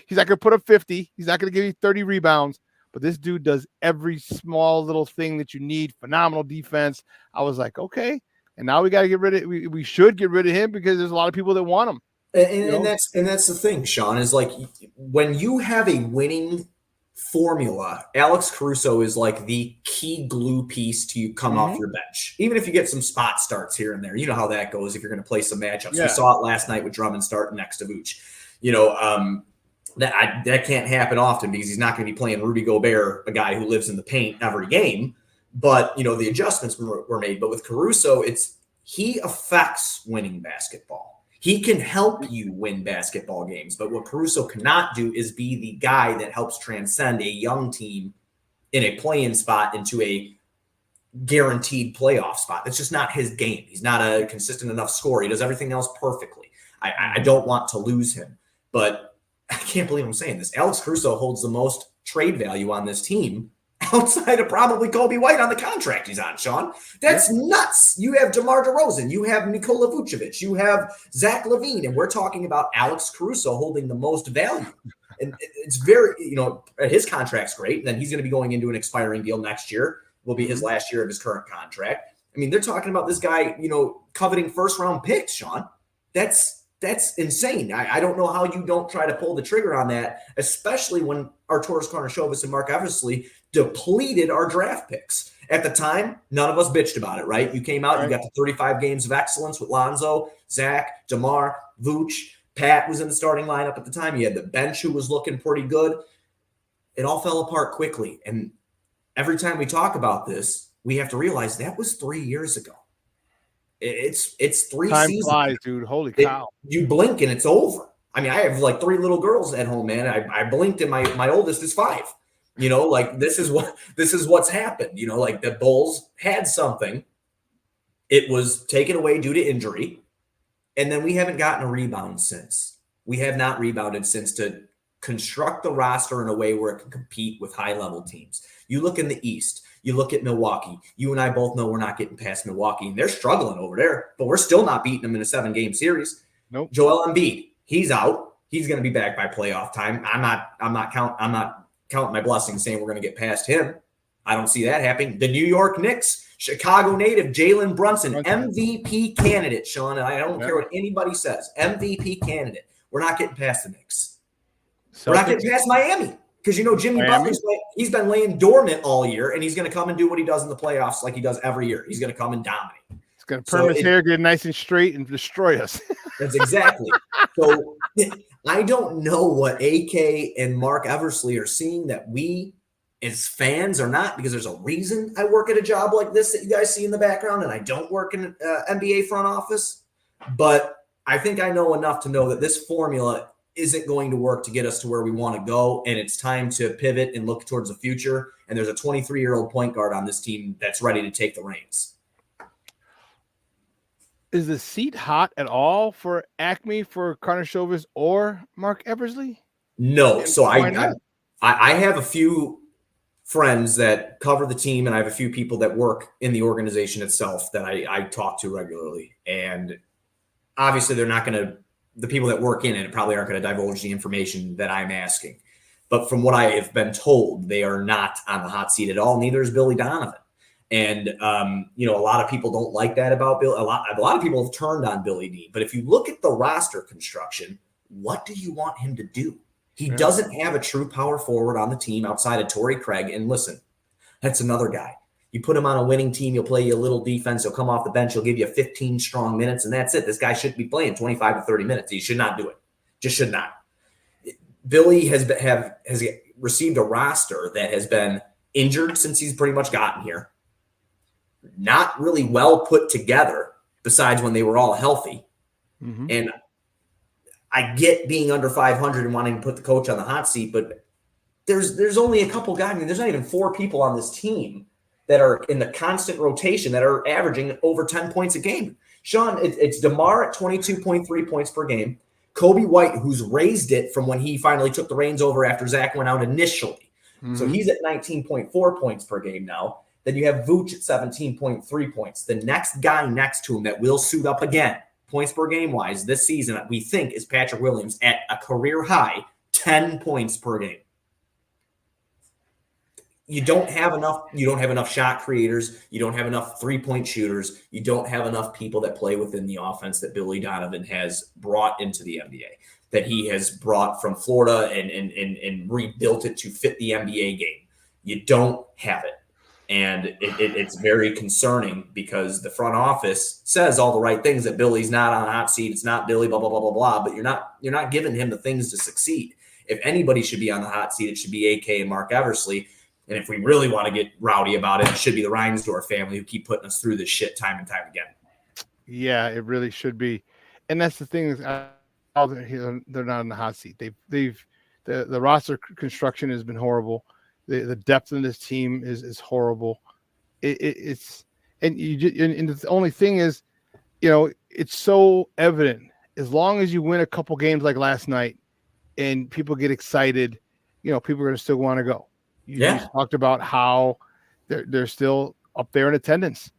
He's not going to put up 50. He's not going to give you 30 rebounds, but this dude does every small little thing that you need. Phenomenal defense. I was like, okay. And now we got to get rid of we should get rid of him because there's a lot of people that want him. And that's the thing, Shawn, is like when you have a winning formula, Alex Caruso is like the key glue piece to come off your bench. Even if you get some spot starts here and there, you know how that goes if you're going to play some matchups. Yeah. We saw it llast night with Drummond starting next to Vooch. That can't happen often because he's not going to be playing Rudy Gobert, a guy who lives in the paint every game. But, the adjustments were made. But with Caruso, he affects winning basketball. He can help you win basketball games. But what Caruso cannot do is be the guy that helps transcend a young team in a play-in spot into a guaranteed playoff spot. That's just not his game. He's not a consistent enough scorer. He does everything else perfectly. I don't want to lose him. But I can't believe I'm saying this. Alex Caruso holds the most trade value on this team outside of probably Kobe White on the contract he's on, Shawn. That's nuts. You have DeMar DeRozan. You have Nikola Vucevic. You have Zach LaVine. And we're talking about Alex Caruso holding the most value. And it's very, his contract's great. And then he's going to be going into an expiring deal next year. Will be his last year of his current contract. I mean, they're talking about this guy, coveting first-round picks, Shawn. That's insane. I don't know how you don't try to pull the trigger on that, especially when Arturas Karnisovas and Mark Eversley depleted our draft picks. At the time, none of us bitched about it, right? You came out, you got the 35 games of excellence with Lonzo, Zach, DeMar, Vooch. Pat was in the starting lineup at the time. You had the bench who was looking pretty good. It all fell apart quickly. And every time we talk about this, we have to realize that was 3 years ago. It's 3 Time seasons. flies, dude. Holy cow. You blink and it's over. I mean, I have like 3 little girls at home, man. I blinked and my oldest is 5. This is what's happened. The Bulls had something. It was taken away due to injury. And then we haven't gotten a rebound since. We have not rebounded since to construct the roster in a way where it can compete with high-level teams. You look in the East. You look at Milwaukee. You and I both know we're not getting past Milwaukee. And they're struggling over there, but we're still not beating them in a 7-game series. Nope. Joel Embiid, he's out. He's going to be back by playoff time. I'm not counting my blessings saying we're going to get past him. I don't see that happening. The New York Knicks, Chicago native Jalen Brunson, MVP candidate, Sean, and I don't care what anybody says. MVP candidate. We're not getting past the Knicks. We're not getting past Miami because, Jimmy Butler's he's been laying dormant all year, and he's going to come and do what he does in the playoffs like he does every year. He's going to come and dominate. He's going to perm his hair, get nice and straight, and destroy us. That's exactly. So I don't know what AK and Mark Eversley are seeing that we as fans are not, because there's a reason I work at a job like this that you guys see in the background, and I don't work in an NBA front office. But I think I know enough to know that this formula isn't going to work to get us to where we want to go, and it's time to pivot and look towards the future. And there's a 23-year-old point guard on this team that's ready to take the reins. Is the seat hot at all for Acme, for Karnisovas, or Mark Eversley? No. So I have a few friends that cover the team, and I have a few people that work in the organization itself that I talk to regularly. And obviously the people that work in it probably aren't going to divulge the information that I'm asking. But from what I have been told, they are not on the hot seat at all. Neither is Billy Donovan. And, a lot of people don't like that about Bill. A lot of people have turned on Billy D. But if you look at the roster construction, what do you want him to do? He doesn't have a true power forward on the team outside of Torrey Craig. And listen, that's another guy. You put him on a winning team, he'll play you a little defense, he'll come off the bench, he'll give you 15 strong minutes, and that's it. This guy shouldn't be playing 25 to 30 minutes. He should not do it. Just should not. Billy has received a roster that has been injured since he's pretty much gotten here. Not really well put together, besides when they were all healthy. Mm-hmm. And I get being under 500 and wanting to put the coach on the hot seat, but there's only a couple guys. I mean, there's not even 4 people on this team that are in the constant rotation that are averaging over 10 points a game. Shawn, it's DeMar at 22.3 points per game. Kobe White, who's raised it from when he finally took the reins over after Zach went out initially. Mm-hmm. So he's at 19.4 points per game now. Then you have Vooch at 17.3 points. The next guy next to him that will suit up again, points per game wise, this season, we think is Patrick Williams at a career high, 10 points per game. You don't have enough shot creators. You don't have enough 3-point shooters. You don't have enough people that play within the offense that Billy Donovan has brought into the NBA, that he has brought from Florida and rebuilt it to fit the NBA game. You don't have it. And it's very concerning because the front office says all the right things, that Billy's not on a hot seat. It's not Billy, blah, blah, blah, blah, blah. But you're not giving him the things to succeed. If anybody should be on the hot seat, it should be AK and Mark Eversley. And if we really want to get rowdy about it, it should be the Reinsdorf family who keep putting us through this shit time and time again. Yeah, it really should be. And that's the thing is, they're not on the hot seat. The roster construction has been horrible. The depth in this team is horrible. It's and the only thing is, it's so evident. As long as you win a couple games like last night, and people get excited, people are going to still want to go. You talked about how they're still up there in attendance,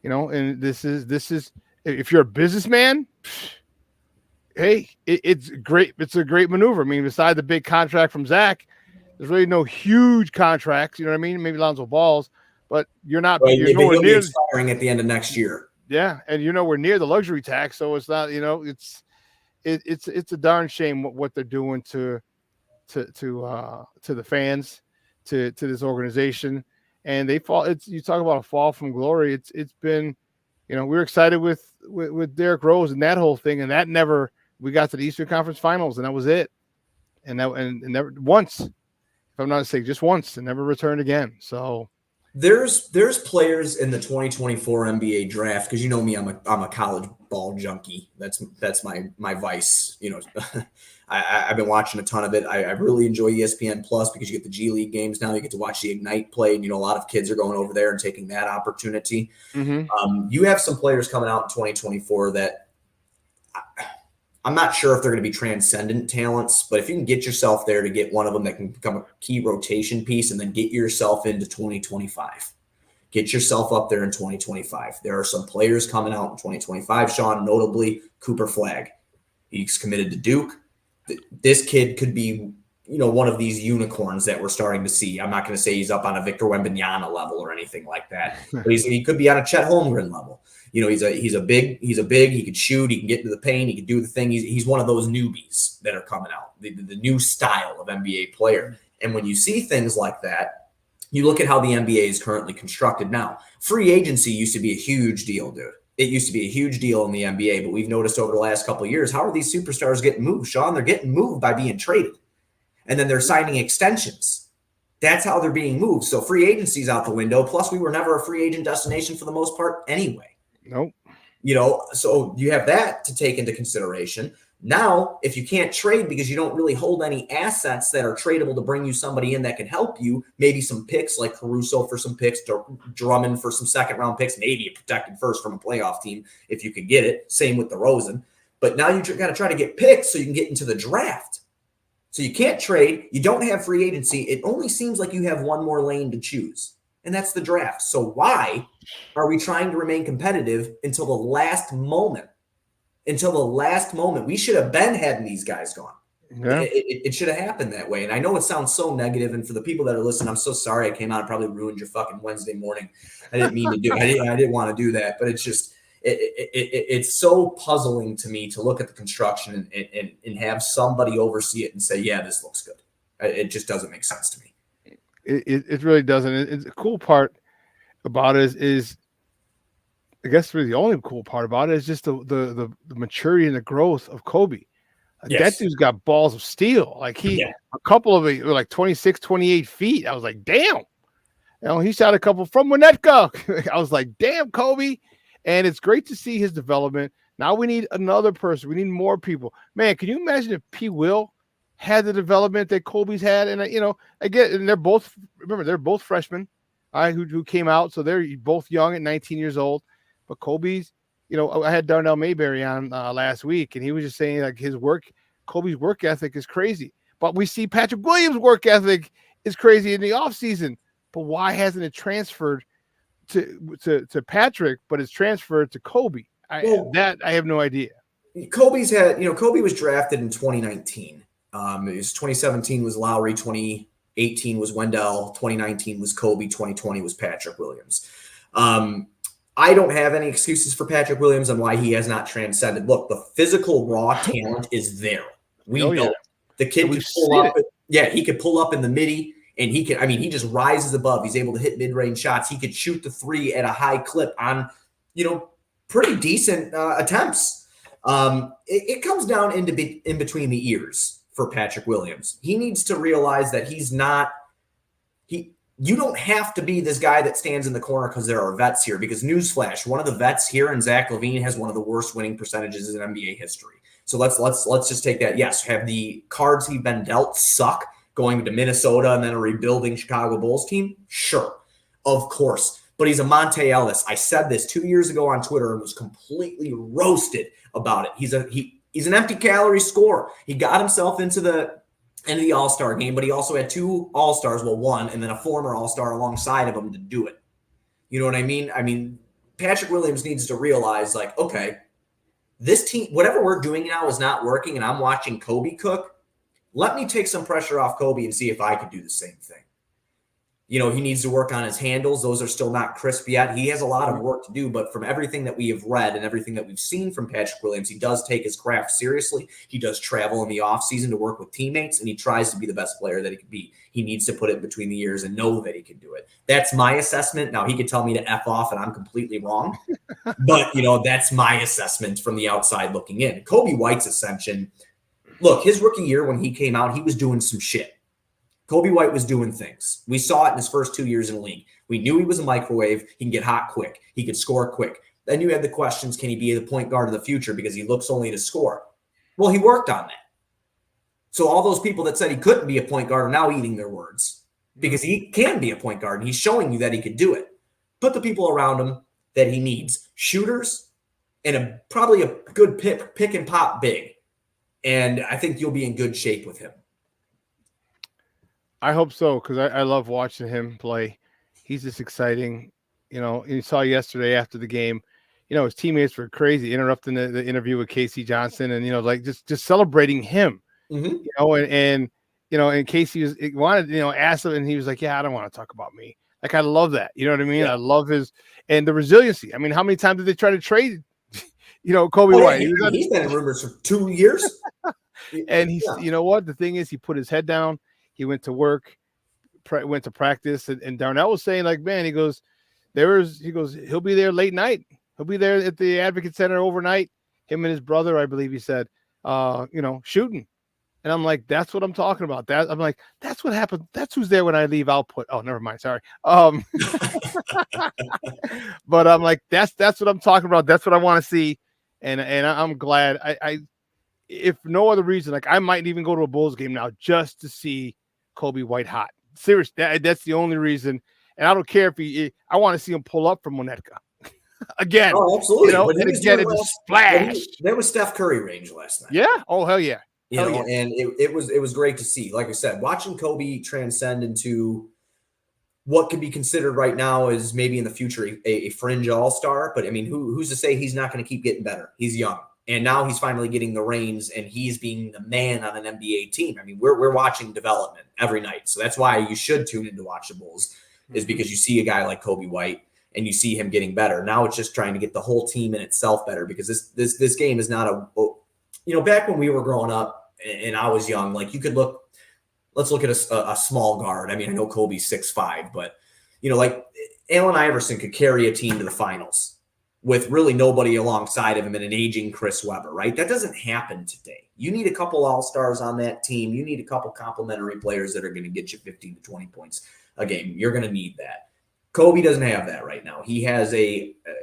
and this is if you're a businessman, hey, it's great. It's a great maneuver. I mean, beside the big contract from Zach, there's really no huge contracts. You know what I mean? Maybe Lonzo Ball's, but you're not. Well, you're nowhere near expiring at the end of next year. Yeah, and you're nowhere near the luxury tax, so it's not. It's a darn shame what they're doing to the fans, to this organization, and they fall. You talk about a fall from glory. It's been, we were excited with Derrick Rose and that whole thing, and that never. We got to the Eastern Conference Finals, and that was it. And never once. If I'm not mistaken, just once and never returned again. So there's players in the 2024 NBA draft, because me, I'm a college ball junkie. That's my vice. I've been watching a ton of it. I really enjoy ESPN Plus because you get the G League games now. You get to watch the Ignite play, and a lot of kids are going over there and taking that opportunity. Mm-hmm. You have some players coming out in 2024 that I'm not sure if they're going to be transcendent talents, but if you can get yourself there to get one of them that can become a key rotation piece, and then get yourself into 2025, get yourself up there in 2025. There are some players coming out in 2025, Shawn, notably Cooper Flagg. He's committed to Duke. this kid could be, one of these unicorns that we're starting to see. I'm not going to say he's up on a Victor Wembanyama level or anything like that, but he could be on a Chet Holmgren level. He's a big, he could shoot, he can get into the paint, he can do the thing. He's one of those newbies that are coming out, the new style of NBA player. And when you see things like that, you look at how the NBA is currently constructed now. Free agency used to be a huge deal, dude. It used to be a huge deal in the NBA, but we've noticed over the last couple of years, how are these superstars getting moved, Shawn? They're getting moved by being traded. And then they're signing extensions. That's how they're being moved. So free agency's out the window. Plus, we were never a free agent destination for the most part anyway. Nope. So you have that to take into consideration. Now, if you can't trade because you don't really hold any assets that are tradable to bring you somebody in that can help you, maybe some picks like Caruso for some picks, Drummond for some second-round picks, maybe a protected first from a playoff team if you could get it. Same with DeRozan. But now you got to try to get picks so you can get into the draft. So you can't trade. You don't have free agency. It only seems like you have one more lane to choose, and that's the draft. So why are we trying to remain competitive until the last moment? Until the last moment. We should have been having these guys gone. Yeah. It should have happened that way. And I know it sounds so negative, and for the people that are listening, I'm so sorry I came out and probably ruined your fucking Wednesday morning. I didn't mean to do it. I didn't want to do that, but it's just it's so puzzling to me to look at the construction and have somebody oversee it and say, yeah, this looks good. It just doesn't make sense to me. It really doesn't. It's the cool part about it is I guess really the only cool part about it is just the maturity and the growth of Kobe. Yes. That dude's got balls of steel. Like a couple of it were like 26, 28 feet. I was like, damn. He shot a couple from Winnetka. I was like, damn, Kobe. And it's great to see his development. Now we need another person. We need more people. Man, can you imagine if P. Will had the development that Kobe's had? And and they're both freshmen, who came out, so they're both young at 19 years old. But Kobe's, I had Darnell Mayberry on last week, and he was just saying like Kobe's work ethic is crazy. But we see Patrick Williams' work ethic is crazy in the offseason. But why hasn't it transferred to Patrick, but it's transferred to Kobe? I have no idea. Kobe was drafted in 2019. It was 2017 was Lowry, 2018 was Wendell, 2019 was Kobe, 2020 was Patrick Williams. I don't have any excuses for Patrick Williams on why he has not transcended. Look, the physical raw talent is there. We know the kid can pull up. He could pull up in the midi. And he just rises above. He's able to hit mid-range shots. He could shoot the three at a high clip on, pretty decent attempts. It comes down in between the ears for Patrick Williams. He needs to realize that you don't have to be this guy that stands in the corner because there are vets here. Because newsflash, one of the vets here in Zach LaVine has one of the worst winning percentages in NBA history. So let's just take that. Yes, have the cards he's been dealt suck? Going to Minnesota and then a rebuilding Chicago Bulls team? Sure, of course. But he's a Monte Ellis. I said this 2 years ago on Twitter and was completely roasted about it. He's an empty calorie scorer. He got himself into the All-Star game, but he also had two All-Stars, one, and then a former All-Star alongside of him to do it. You know what I mean? I mean, Patrick Williams needs to realize, like, okay, this team, whatever we're doing now is not working, and I'm watching Kobe cook. Let me take some pressure off Kobe and see if I could do the same thing. He needs to work on his handles. Those are still not crisp yet. He has a lot of work to do, but from everything that we have read and everything that we've seen from Patrick Williams, he does take his craft seriously. He does travel in the offseason to work with teammates, and he tries to be the best player that he can be. He needs to put it between the ears and know that he can do it. That's my assessment. Now, he could tell me to F off, and I'm completely wrong. But, that's my assessment from the outside looking in. Kobe White's ascension, look, his rookie year when he came out, he was doing some shit. Kobe White was doing things. We saw it in his first 2 years in the league. We knew he was a microwave. He can get hot quick. He could score quick. Then you had the questions, can he be the point guard of the future because he looks only to score? Well, he worked on that. So all those people that said he couldn't be a point guard are now eating their words because he can be a point guard, and he's showing you that he could do it. Put the people around him that he needs, shooters and probably a good pick and pop big. And I think you'll be in good shape with him. I hope so, because I love watching him play. He's just exciting. You saw yesterday after the game, his teammates were crazy, interrupting the interview with Casey Johnson and, just celebrating him. You know, and you know, in case he wanted, you know, ask him, and he was like, "Yeah, I don't want to talk about me." Like, I love that. You know what I mean? Yeah. I love his and the resiliency. I mean, how many times did they try to trade? You know, Kobe White. He's been in rumors for 2 years. And he's, you know what? The thing is, he put his head down. He went to work, went to practice, and Darnell was saying, like, man, he goes, he'll be there late night. He'll be there at the Advocate Center overnight. Him and his brother, I believe he said, you know, shooting. And I'm like, that's what I'm talking about. I'm like, that's what happened. That's who's there when I leave output. Oh, never mind. Sorry. But I'm like, that's what I'm talking about. That's what I want to see. And I'm glad. I if no other reason, like, I might even go to a Bulls game now just to see Kobe White hot. Seriously, that's the only reason. And I don't care if I want to see him pull up from Winnetka again. Oh, absolutely. You know, and again, it's splash. There was Steph Curry range last night. Yeah. Oh, hell yeah. You know, and it was great to see. Like I said, watching Kobe transcend into what could be considered right now is maybe in the future a fringe all-star. But I mean, who's to say he's not going to keep getting better? He's young, and now he's finally getting the reins, and he's being the man on an NBA team. I mean, we're watching development every night, so that's why you should tune in to watch the Bulls, is because you see a guy like Kobe White and you see him getting better. Now it's just trying to get the whole team in itself better, because this game is not back when we were growing up and I was young, like, you could let's look at a small guard. I mean, I know Kobe's 6'5", but, you know, like, Allen Iverson could carry a team to the finals with really nobody alongside of him and an aging Chris Webber, right? That doesn't happen today. You need a couple all-stars on that team. You need a couple complementary players that are going to get you 15 to 20 points a game. You're going to need that. Kobe doesn't have that right now. He has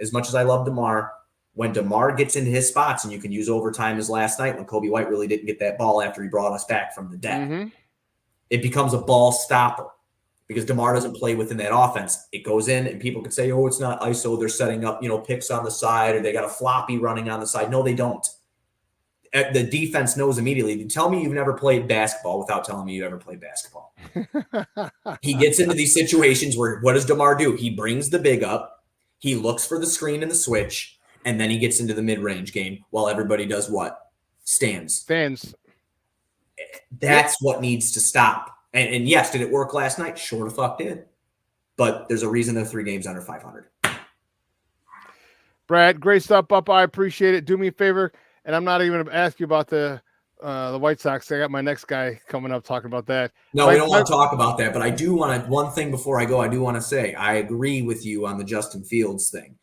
as much as I love DeMar, when DeMar gets into his spots, and you can use overtime as last night when Kobe White really didn't get that ball after he brought us back from the dead. It becomes a ball stopper because DeMar doesn't play within that offense. It goes in, and people can say, oh, it's not ISO. They're setting up, picks on the side, or they got a floppy running on the side. No, they don't. The defense knows immediately. Tell me you've never played basketball without telling me you ever played basketball. He gets into these situations where, what does DeMar do? He brings the big up. He looks for the screen and the switch. And then he gets into the mid-range game while everybody does what? Stands. That's what needs to stop. And yes, did it work last night? Sure the fuck did. But there's a reason they're 3 games under 500. Brad, great stuff, Bubba. I appreciate it. Do me a favor, and I'm not even going to ask you about the White Sox. I got my next guy coming up talking about that. No, we don't want to talk about that. But I do want to – one thing before I go, I do want to say I agree with you on the Justin Fields thing.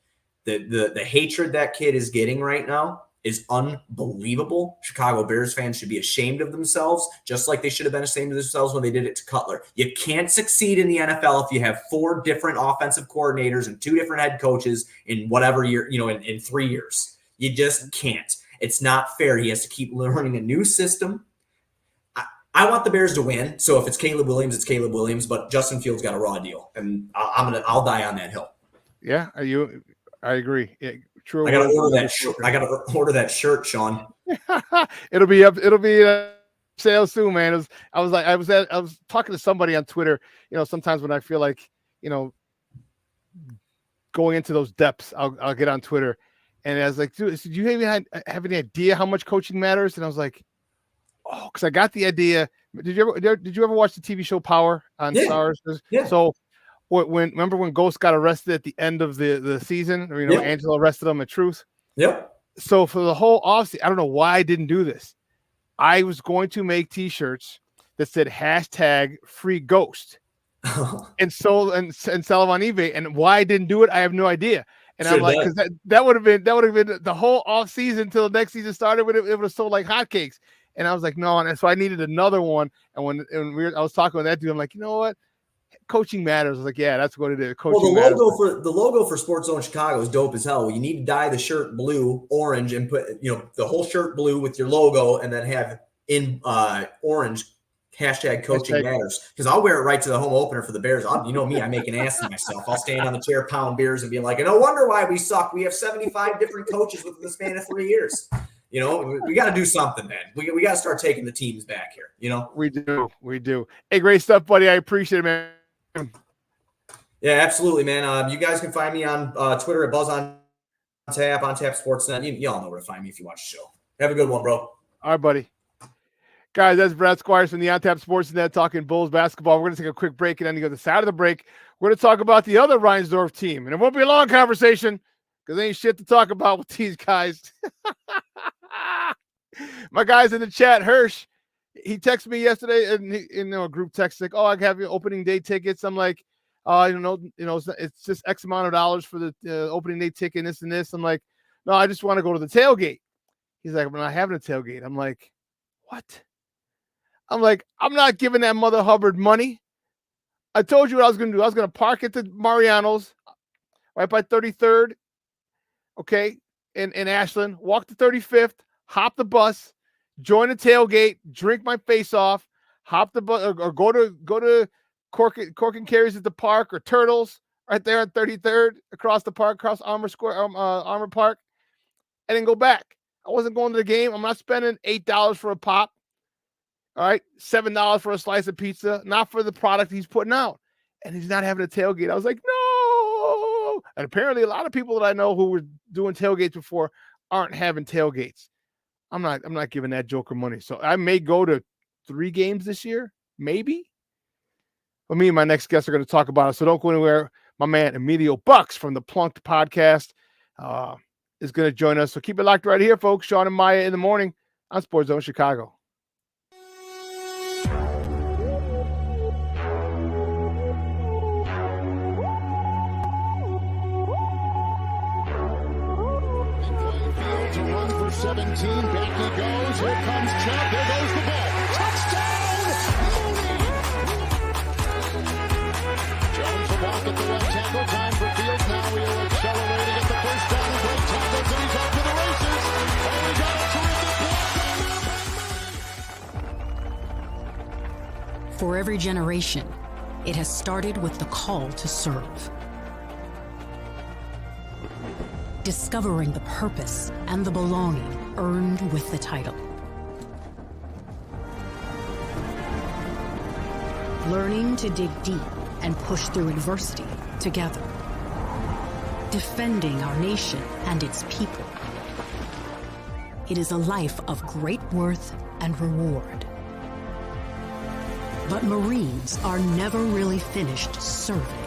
The hatred that kid is getting right now is unbelievable. Chicago Bears fans should be ashamed of themselves, just like they should have been ashamed of themselves when they did it to Cutler. You can't succeed in the NFL if you have 4 different offensive coordinators and 2 different head coaches in whatever year, in 3 years. You just can't. It's not fair. He has to keep learning a new system. I want the Bears to win. So if it's Caleb Williams, it's Caleb Williams, but Justin Fields got a raw deal, and I'll die on that hill. Yeah. I agree. Yeah, true. I gotta order that shirt. I gotta order that shirt, Shawn. It'll be sale soon, man. I was talking to somebody on Twitter. Sometimes when I feel like going into those depths, I'll get on Twitter, and I was like, dude, do you even have any idea how much coaching matters? And I was like, oh, because I got the idea. Did you ever watch the TV show Power on Stars? Yeah. So. Remember when Ghost got arrested at the end of the season, or Angela arrested him at Truth? Yep. So for the whole offseason, I don't know why I didn't do this. I was going to make T-shirts that said #FreeGhost and sell them on eBay. And why I didn't do it, I have no idea. And I'm like, because that would have been the whole offseason until the next season started. It would have sold like hotcakes. And I was like, no. And so I needed another one. And I was talking with that dude, I'm like, you know what? Coaching matters. I was like, yeah, that's what it is. Coaching matters. The logo for Sports Zone Chicago is dope as hell. You need to dye the shirt blue, orange, and put the whole shirt blue with your logo, and then have in orange #Coaching Matters. Because I'll wear it right to the home opener for the Bears. You know me, I make an ass of myself. I'll stand on the chair, pound beers, and be like, no wonder why we suck. We have 75 different coaches within the span of 3 years. We got to do something, man. We got to start taking the teams back here. We do. Hey, great stuff, buddy. I appreciate it, man. Yeah, absolutely, man. You guys can find me on Twitter at BuzzOnTap, OnTap Sportsnet. You all know where to find me if you watch the show. Have a good one, bro. All right, buddy. Guys, that's Brad Squires from the On Tap Sports Net talking Bulls basketball. We're going to take a quick break, and then go to the side of the break. We're going to talk about the other Reinsdorf team. And it won't be a long conversation because there ain't shit to talk about with these guys. My guys in the chat, Hirsch, he texted me yesterday in a group text like, "Oh, I have your opening day tickets." I'm like, it's just X amount of dollars for the opening day ticket and this and this. I'm like, "No, I just want to go to the tailgate." He's like, "I'm not having a tailgate." I'm like, "What?" I'm like, "I'm not giving that Mother Hubbard money. I told you what I was going to do. I was going to park at the Mariano's right by 33rd, okay, in Ashland, walk to 35th, hop the bus, join the tailgate, drink my face off, hop the bus, or go to Cork and Carries at the park, or Turtles right there at 33rd across the park, across Armour Park, and then go back. I wasn't going to the game. I'm not spending $8 for a pop. All right, $7 for a slice of pizza, not for the product he's putting out. And he's not having a tailgate. I was like, no. And apparently a lot of people that I know who were doing tailgates before aren't having tailgates. I'm not giving that joker money. So I may go to 3 games this year, maybe. But me and my next guest are going to talk about it. So don't go anywhere. My man Emilio Bucks from the Plunked podcast is going to join us. So keep it locked right here, folks. Shawn and Maya in the morning on Sports Zone Chicago. To run for 17, back he goes, here comes Chubb, there goes the ball, touchdown, Mooney! Jones will walk at the left tackle, time for Fields, now he'll accelerate to get the first down, and break tackles, and he's off to the races, and we got a terrific block. For every generation, it has started with the call to serve. Discovering the purpose and the belonging earned with the title. Learning to dig deep and push through adversity together. Defending our nation and its people. It is a life of great worth and reward. But Marines are never really finished serving.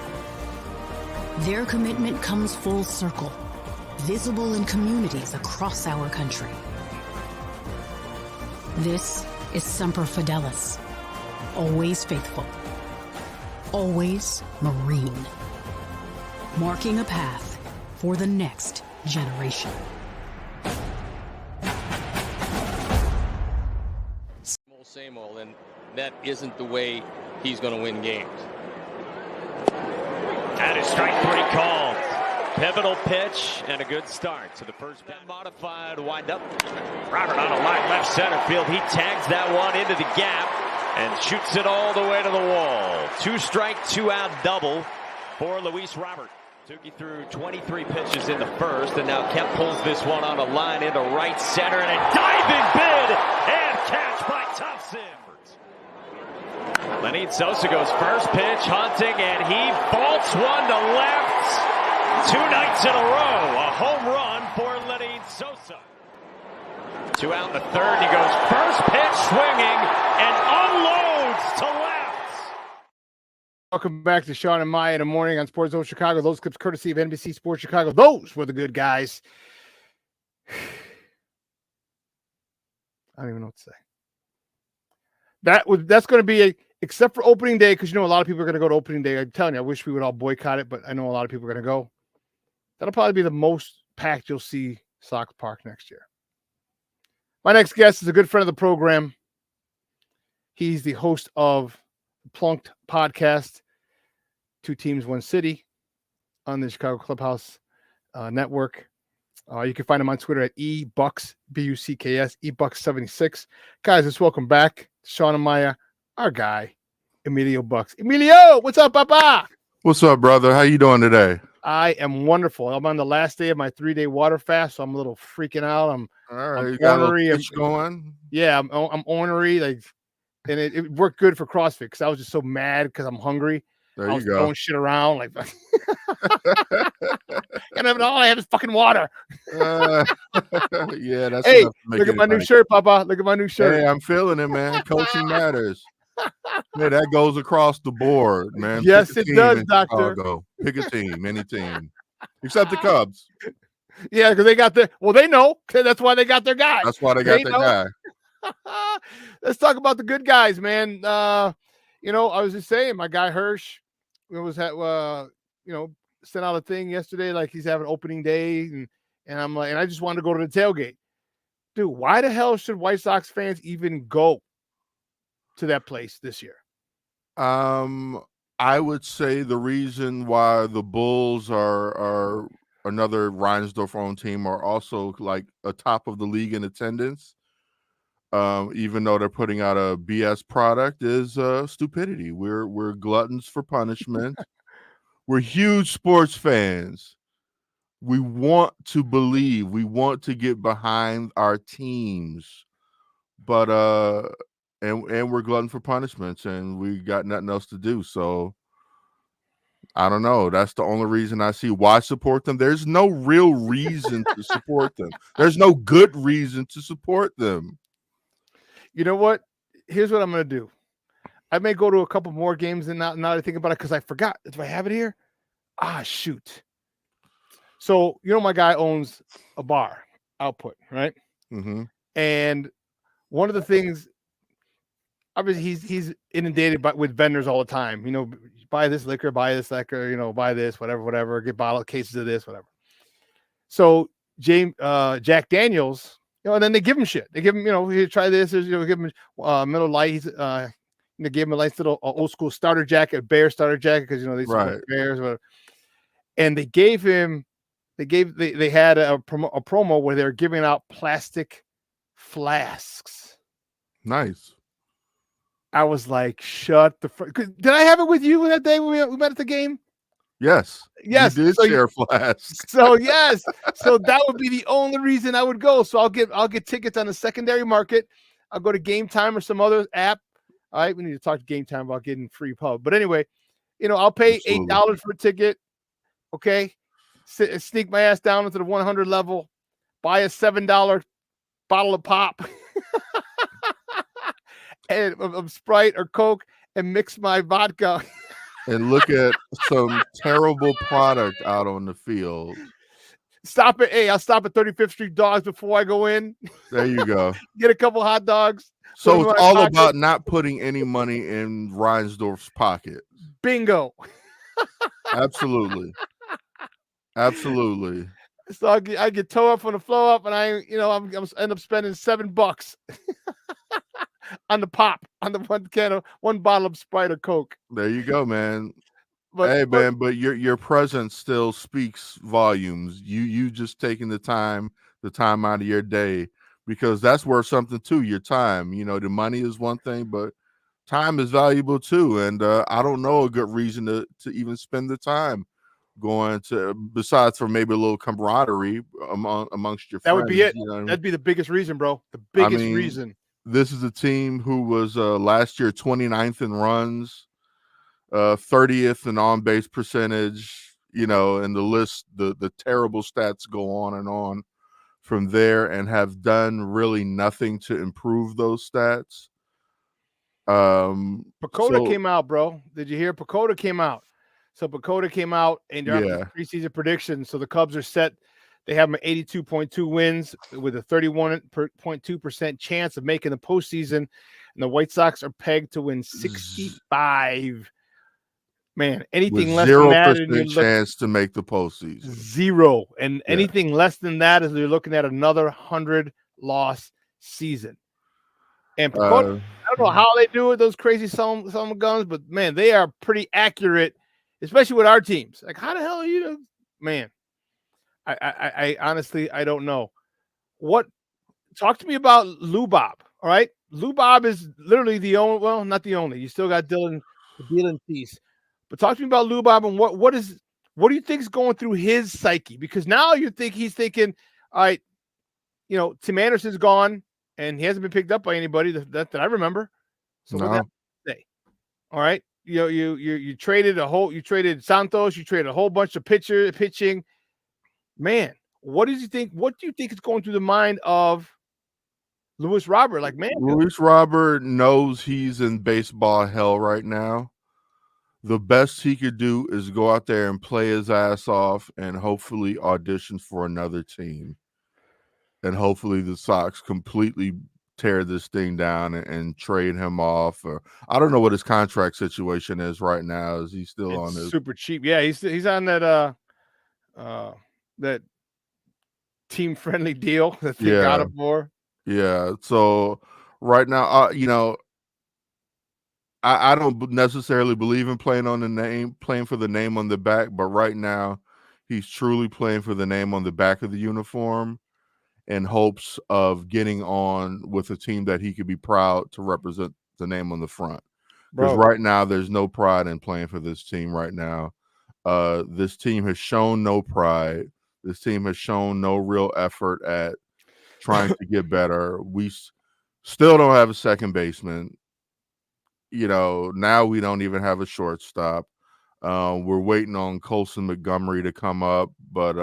Their commitment comes full circle, visible in communities across our country. This is Semper Fidelis, always faithful, always Marine, marking a path for the next generation. Same old, and that isn't the way he's going to win games. That is strike 3 called. Pivotal pitch and a good start to the first modified windup. Robert on a line left center field. He tags that one into the gap and shoots it all the way to the wall. 2 strike, 2 out double for Luis Robert. Tukey threw 23 pitches in the first, and now Kemp pulls this one on a line into right center, and a diving bid and catch by Thompson. Lenny Sosa goes first pitch, hunting, and he vaults one to left. 2 nights in a row, a home run for Lenny Sosa. 2 out in the third, he goes first pitch swinging and unloads to left. Welcome back to Shawn and Maya in the morning on Sports Zone Chicago. Those clips courtesy of NBC Sports Chicago. Those were the good guys. I don't even know what to say. That's going to be except for opening day, because a lot of people are going to go to opening day. I'm telling you, I wish we would all boycott it, but I know a lot of people are going to go. That'll probably be the most packed you'll see Sox Park next year. My next guest is a good friend of the program. He's the host of the Plunked podcast, 2 Teams, 1 City, on the Chicago Clubhouse network. You can find him on Twitter at ebucks, Bucks, ebucks76. Guys, let's welcome back Shawn and Maya, our guy, Emilio Bucks. Emilio, what's up, Papa? What's up, brother? How you doing today? I am wonderful. I'm on the last day of my 3-day water fast, so I'm a little freaking out. I'm all right. I'm You got ornery. a little pitch going? Yeah, I'm ornery. And it worked good for CrossFit because I was just so mad because I'm hungry. There I was you go. throwing shit around like And all I have is fucking water. Yeah, that's Hey, enough to make look at my new anybody- shirt, Papa. Look at my new shirt. Hey, I'm feeling it, man. Coaching matters. Yeah, that goes across the board, man. Yes, Pick a it team does, in Doctor. Chicago. Pick a team, any team, except the Cubs. Yeah, because they got their. Well, they know. That's why they got their guy. That's why they got their guy. Let's talk about the good guys, man. I was just saying, my guy Hirsch sent out a thing yesterday like he's having opening day, and I'm like, and I just wanted to go to the tailgate. Dude, why the hell should White Sox fans even go to that place this year? I would say the reason why the Bulls are another Reinsdorf-owned team are also like a top of the league in attendance. Even though they're putting out a BS product, is stupidity. We're gluttons for punishment. We're huge sports fans. We want to believe. We want to get behind our teams, but and we're glutton for punishments, and we got nothing else to do. So I don't know. That's the only reason I see why support them. There's no real reason to support them. There's no good reason to support them. You know what? Here's what I'm going to do. I may go to a couple more games than now that I think about it, because I forgot. Do I have it here? Shoot. So, my guy owns a bar, Output, right? Mm-hmm. And one of the things, obviously, he's inundated with vendors all the time. Buy this liquor, buy this, whatever, get bottle cases of this, whatever. So Jack Daniels, and then they give him shit. They give him, here, try this. Give him Miller Lite. Gave him a nice little old school starter jacket, Bear starter jacket, because they support Bears, whatever. And they gave him, they had a promo where they're giving out plastic flasks. Nice. I was like, shut the fuck. Did I have it with you that day we met at the game? Yes. Yes. You did share flasks. So yes. So that would be the only reason I would go. So I'll get tickets on the secondary market. I'll go to Game Time or some other app. All right. We need to talk to Game Time about getting free pub. But anyway, I'll pay $8 for a ticket. Okay. Sneak my ass down into the 100 level, buy a $7 bottle of pop and of Sprite or Coke, and mix my vodka. And look at some terrible product out on the field. I'll stop at 35th Street Dogs before I go in. There you go. Get a couple hot dogs. So it's all about not putting any money in Reinsdorf's pocket. Bingo. Absolutely. Absolutely. So I get toe up on the flow up, and I end up spending $7 on the pop, on the one bottle of Sprite or Coke. There you go, man. But your presence still speaks volumes. You just taking the time out of your day, because that's worth something too. Your time, the money is one thing, but time is valuable too. And I don't know a good reason to even spend the time going to, besides for maybe a little camaraderie amongst your friends. That would be it. That'd That'd be the biggest reason, bro. The biggest reason. This is a team who was last year 29th in runs, 30th in on-base percentage, and the list, the terrible stats go on and on from there, and have done really nothing to improve those stats. Pacoda came out, bro. Did you hear? Pacoda came out. So Pacoda came out, and they're preseason predictions. So the Cubs are set. They have them 82.2 wins with a 31.2% chance of making the postseason. And the White Sox are pegged to win 65. Man, anything less than that, 0% chance to make the postseason. Zero. And anything less than that is you're looking at another 100-loss season. And Pacoda, I don't know how they do it, those crazy some guns, but man, they are pretty accurate, especially with our teams. Like, how the hell are you, man? I honestly, I don't know. Talk to me about Lou Bob. All right. Lou Bob is literally the only, well, not the only. You still got Dylan Cease. But talk to me about Lou Bob, and what do you think is going through his psyche? Because now he's thinking, all right, Tim Anderson's gone, and he hasn't been picked up by anybody that I remember. So what say? All right. you traded Santos, you traded a whole bunch of pitching. Man, what do you think is going through the mind of Luis Robert? Like, man, Luis Robert knows he's in baseball hell right now. The best he could do is go out there and play his ass off and hopefully audition for another team. And hopefully the Sox completely tear this thing down and trade him off. Or I don't know what his contract situation is right now. Is he still on his super cheap? Yeah, he's on that that team friendly deal that they got him for. Yeah. So right now, I don't necessarily believe in playing for the name on the back, but right now he's truly playing for the name on the back of the uniform in hopes of getting on with a team that he could be proud to represent the name on the front. Because right now there's no pride in playing for this team right now. This team has shown no pride. This team has shown no real effort at trying to get better. We still don't have a second baseman. Now we don't even have a shortstop. We're waiting on Colson Montgomery to come up, but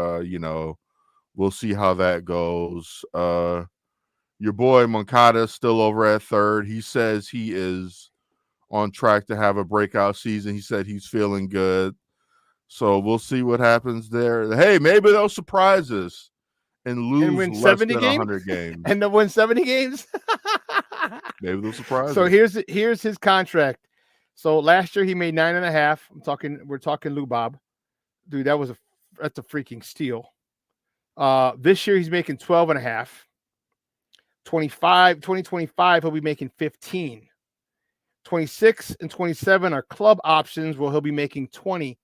we'll see how that goes. Your boy Moncada is still over at third. He says he is on track to have a breakout season. He said he's feeling good. So we'll see what happens there. Hey, maybe they'll surprise us and lose and win less 70 than games? 100 games. And they'll win 70 games? Maybe they'll surprise So us. here's his contract. So last year he made 9.5. We're talking Lou Bob. Dude, that's a freaking steal. This year he's making 12.5. 2025 he'll be making 15. 26 and 27 are club options where he'll be making 20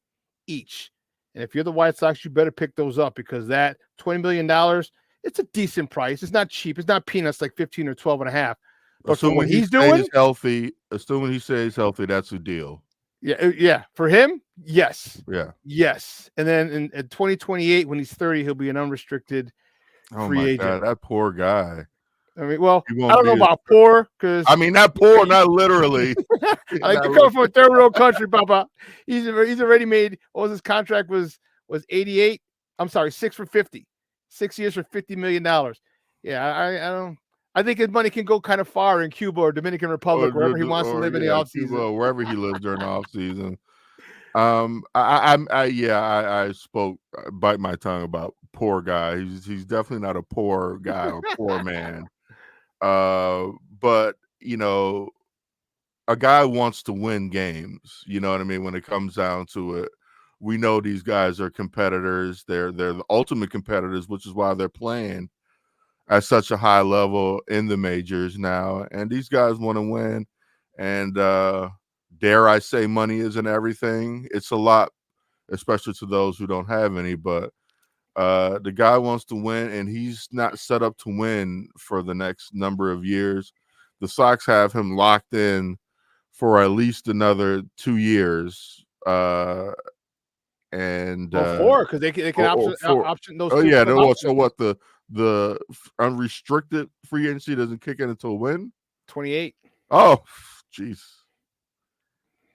each. And if you're the White Sox, you better pick those up because that $20 million, it's a decent price. It's not cheap. It's not peanuts like 15 or 12.5. But Assuming when he's healthy, assuming he stays healthy, that's a deal. Yeah. For him, yes. Yeah. Yes. And then in 2028, when he's 30, he'll be an unrestricted free agent. God, that poor guy. I mean, well, I don't know about poor because not poor, not literally. like to come from a third world country, Papa. He's already made. What was his contract was 88? I'm sorry, 6 for 50. 6 years for $50 million. Yeah, I don't. I think his money can go kind of far in Cuba or Dominican Republic, wherever he wants to live in the offseason. Cuba, wherever he lives during the offseason. I spoke, bite my tongue about poor guy. He's definitely not a poor guy or poor man. But a guy wants to win games. You know what I mean? When it comes down to it, we know these guys are competitors. They're the ultimate competitors, which is why they're playing at such a high level in the majors now. And these guys want to win. And dare I say, money isn't everything. It's a lot, especially to those who don't have any. But the guy wants to win, and he's not set up to win for the next number of years. The Sox have him locked in for at least another 2 years. And 4 because they can option those. Oh yeah, so what the unrestricted free agency doesn't kick in until when? 28. Oh, jeez.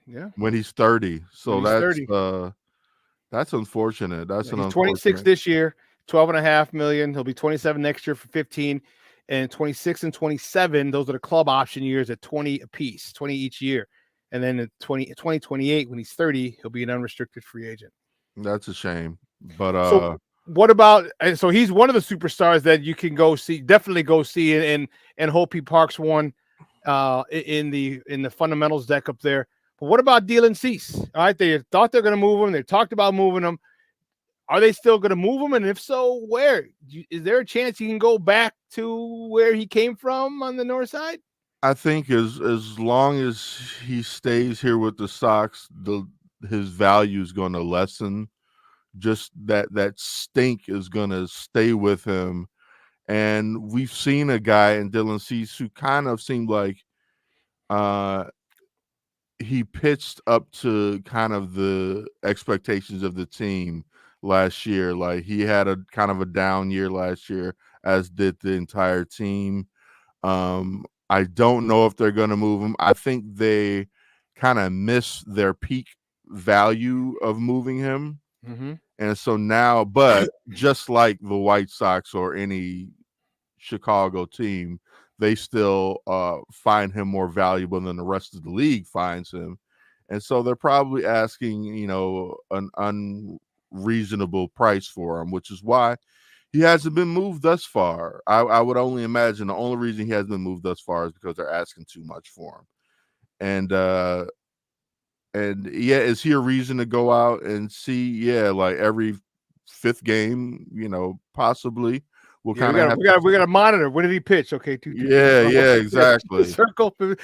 Yeah, when he's 30. So that's 30. That's unfortunate. That's he's 26 this year, 12.5 million. He'll be 27 next year for 15, and 26 and 27. Those are the club option years at 20 apiece, 20 each year. And then in 2028, when he's 30, he'll be an unrestricted free agent. That's a shame. But so what about? And so he's one of the superstars that you can go see, definitely go see, and hope he parks one in the fundamentals deck up there. But what about Dylan Cease? All right, they thought they're going to move him. They talked about moving him. Are they still going to move him? And if so, where? Is there a chance he can go back to where he came from on the north side? I think as long as he stays here with the Sox, his value is going to lessen. Just that stink is going to stay with him. And we've seen a guy in Dylan Cease who kind of seemed like he pitched up to kind of the expectations of the team last year. Like he had a kind of a down year last year, as did the entire team. I don't know if they're going to move him. I think they kind of miss their peak value of moving him. Mm-hmm. And so now, but just like the White Sox or any Chicago team, they still find him more valuable than the rest of the league finds him. And so they're probably asking, an unreasonable price for him, which is why he hasn't been moved thus far. I would only imagine the only reason he hasn't been moved thus far is because they're asking too much for him. And yeah, is he a reason to go out and see? Yeah, like every fifth game, possibly. We gotta monitor. When did he pitch? Okay, yeah, exactly. Circle. As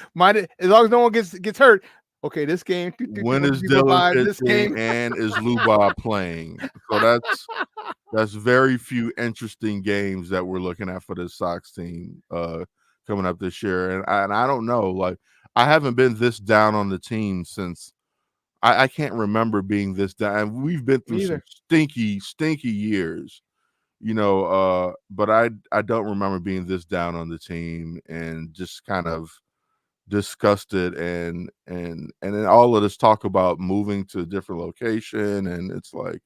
long as no one gets hurt. Okay, this game. When is Dylan pitching and is Lou Bob playing? So that's very few interesting games that we're looking at for this Sox team coming up this year. And I don't know, like I haven't been this down on the team since I can't remember being this down. We've been through some stinky years, but I don't remember being this down on the team and just kind of disgusted and then all of this talk about moving to a different location, and it's like,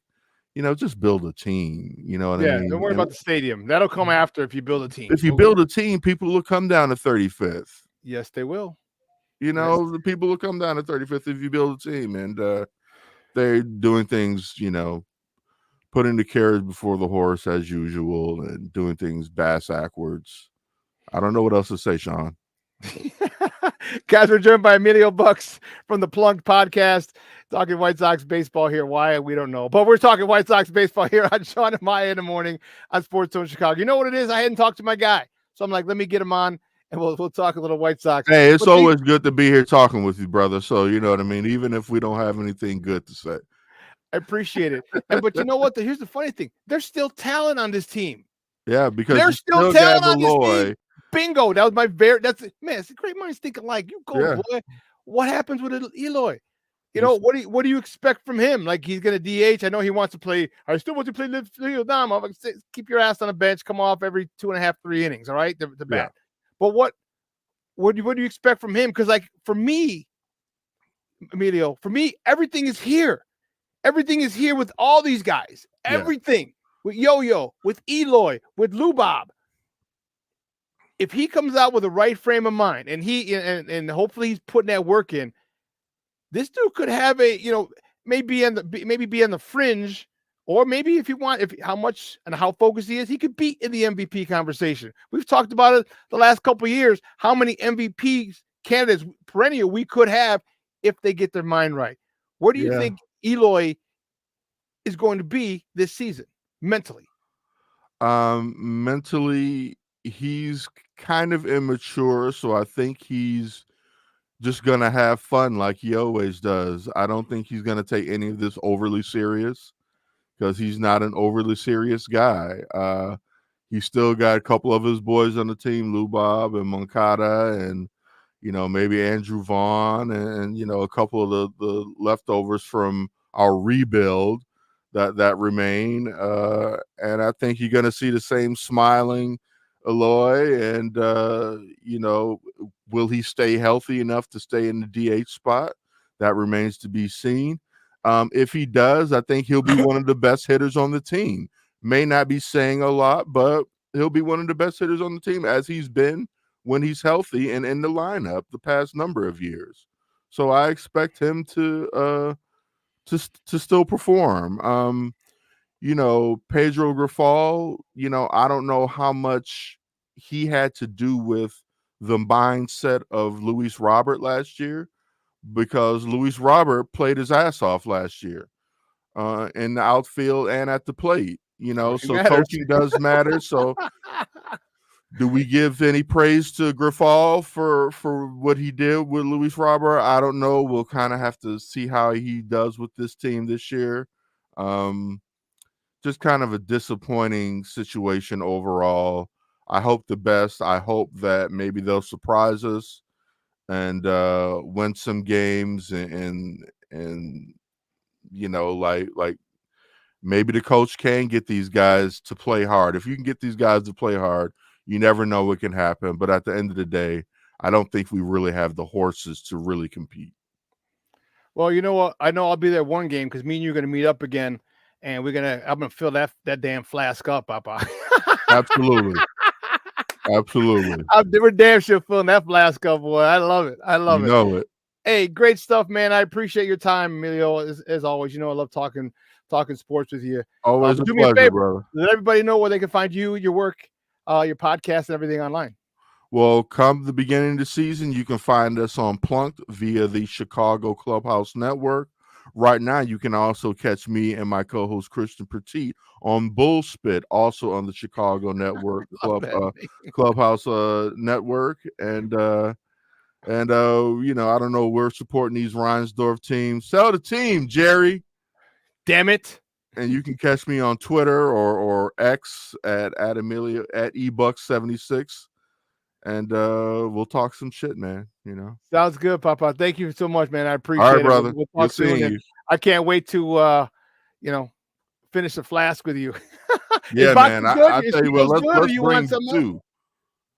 just build a team. You know what I mean? Don't worry about the stadium. That'll come after if you build a team. If you build a team, people will come down to 35th. Yes, they will. The people will come down to 35th if you build a team, and they're doing things, putting the carriage before the horse as usual and doing things backwards. I don't know what else to say, Shawn. Guys, we're joined by Emilio Bucks from the Plunked Podcast, talking White Sox baseball here. Why? We don't know. But we're talking White Sox baseball here on Shawn and Maya in the morning on Sports Zone Chicago. You know what it is? I hadn't talked to my guy. So I'm like, let me get him on, and we'll talk a little White Sox. Hey, it's always good to be here talking with you, brother. So you know what I mean? Even if we don't have anything good to say. I appreciate it. But you know what? Here's the funny thing. There's still talent on this team. Yeah, because there's still talent on this team. Bingo. That was it's a great minds think alike. You go, boy. What happens with Eloy? What do you expect from him? Like he's gonna DH. I know he wants to play. I still want to play Leo Dom. Keep your ass on the bench, come off every 2.5, 3 innings, all right? The bat. But what do you expect from him? Because like for me, Emilio, everything is here. Everything is here with all these guys. Everything with Yo-Yo, with Eloy, with Lou Bob. If he comes out with the right frame of mind, and and hopefully he's putting that work in, this dude could have maybe be on the fringe, or maybe if how much and how focused he is, he could be in the MVP conversation. We've talked about it the last couple of years, how many MVP candidates perennial we could have if they get their mind right. Where do you think Eloy is going to be this season mentally? Mentally, he's kind of immature, so I think he's just gonna have fun like he always does. I don't think he's gonna take any of this overly serious because he's not an overly serious guy. He's still got a couple of his boys on the team, Lou Bob and Moncada, and maybe Andrew Vaughn, and a couple of the leftovers from our rebuild that remain. And I think you're gonna see the same smiling Eloy, and will he stay healthy enough to stay in the DH spot? That remains to be seen. If he does, I think he'll be one of the best hitters on the team. May not be saying a lot, but he'll be one of the best hitters on the team, as he's been when he's healthy and in the lineup the past number of years. So I expect him to still perform. Pedro Grifol, I don't know how much he had to do with the mindset of Luis Robert last year, because Luis Robert played his ass off last year in the outfield and at the plate, so coaching does matter. So do we give any praise to Grifol for what he did with Luis Robert? I don't know. We'll kind of have to see how he does with this team this year. Just kind of a disappointing situation overall. I hope the best. I hope that maybe they'll surprise us and win some games, and like maybe the coach can get these guys to play hard. If you can get these guys to play hard, you never know what can happen. But at the end of the day, I don't think we really have the horses to really compete. Well, you know what? I know I'll be there one game because me and you are going to meet up again, and I'm going to fill that damn flask up, Papa. Absolutely. Absolutely. We're damn sure filling that flask up, boy. I love it. I love You it. know it. Hey, great stuff, man. I appreciate your time, Emilio, as always. You know, I love talking sports with you. Always a do me a pleasure, favor. brother. Let everybody know where they can find you, your work, your podcast, and everything online. Well, come the beginning of the season, you can find us on Plunked via the Chicago Clubhouse Network. Right now, you can also catch me and my co-host Christian Petit on Bullspit, also on the Chicago Network Clubhouse Network. And you know, I don't know, we're supporting these Reinsdorf teams. Sell the team, Jerry. Damn it. And you can catch me on Twitter or X at Emilio at eBucks76. And we'll talk some shit, man. You know, sounds good, Papa. Thank you so much, man. I appreciate All right, it, brother. We'll talk soon. You. I can't wait to, finish the flask with you. Yeah, man. I tell you what, let's bring two.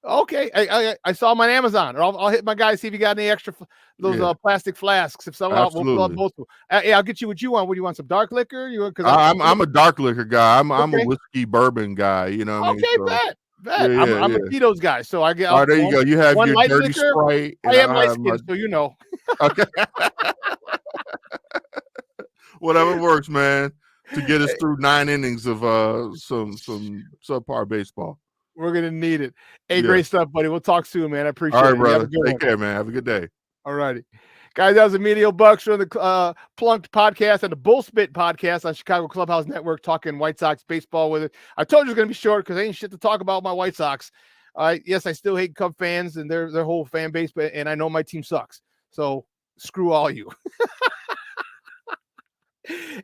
Okay, I saw them on Amazon, or I'll hit my guy see if you got any extra plastic flasks. If so, we'll fill up both. I'll get you what you want. What do you want? Some dark liquor? I'm a dark liquor guy. I'm a whiskey bourbon guy. You know what I mean? Okay, bet. I'm a Tito's guy, so I get. All right, there you go. You have your dirty liquor. Sprite. I have light skin, so you know. Okay. Whatever works, man, to get us through 9 innings of some subpar baseball. We're gonna need it. Hey, great stuff, buddy. We'll talk soon, man. I appreciate it. All right, brother. Take care, man. Have a good day. All righty. Guys, that was Emilio Bucks from the Plunked podcast and the Bullspit podcast on Chicago Clubhouse Network, talking White Sox baseball with it. I told you it was going to be short because ain't shit to talk about my White Sox. Yes, I still hate Cub fans and their whole fan base, and I know my team sucks. So screw all you.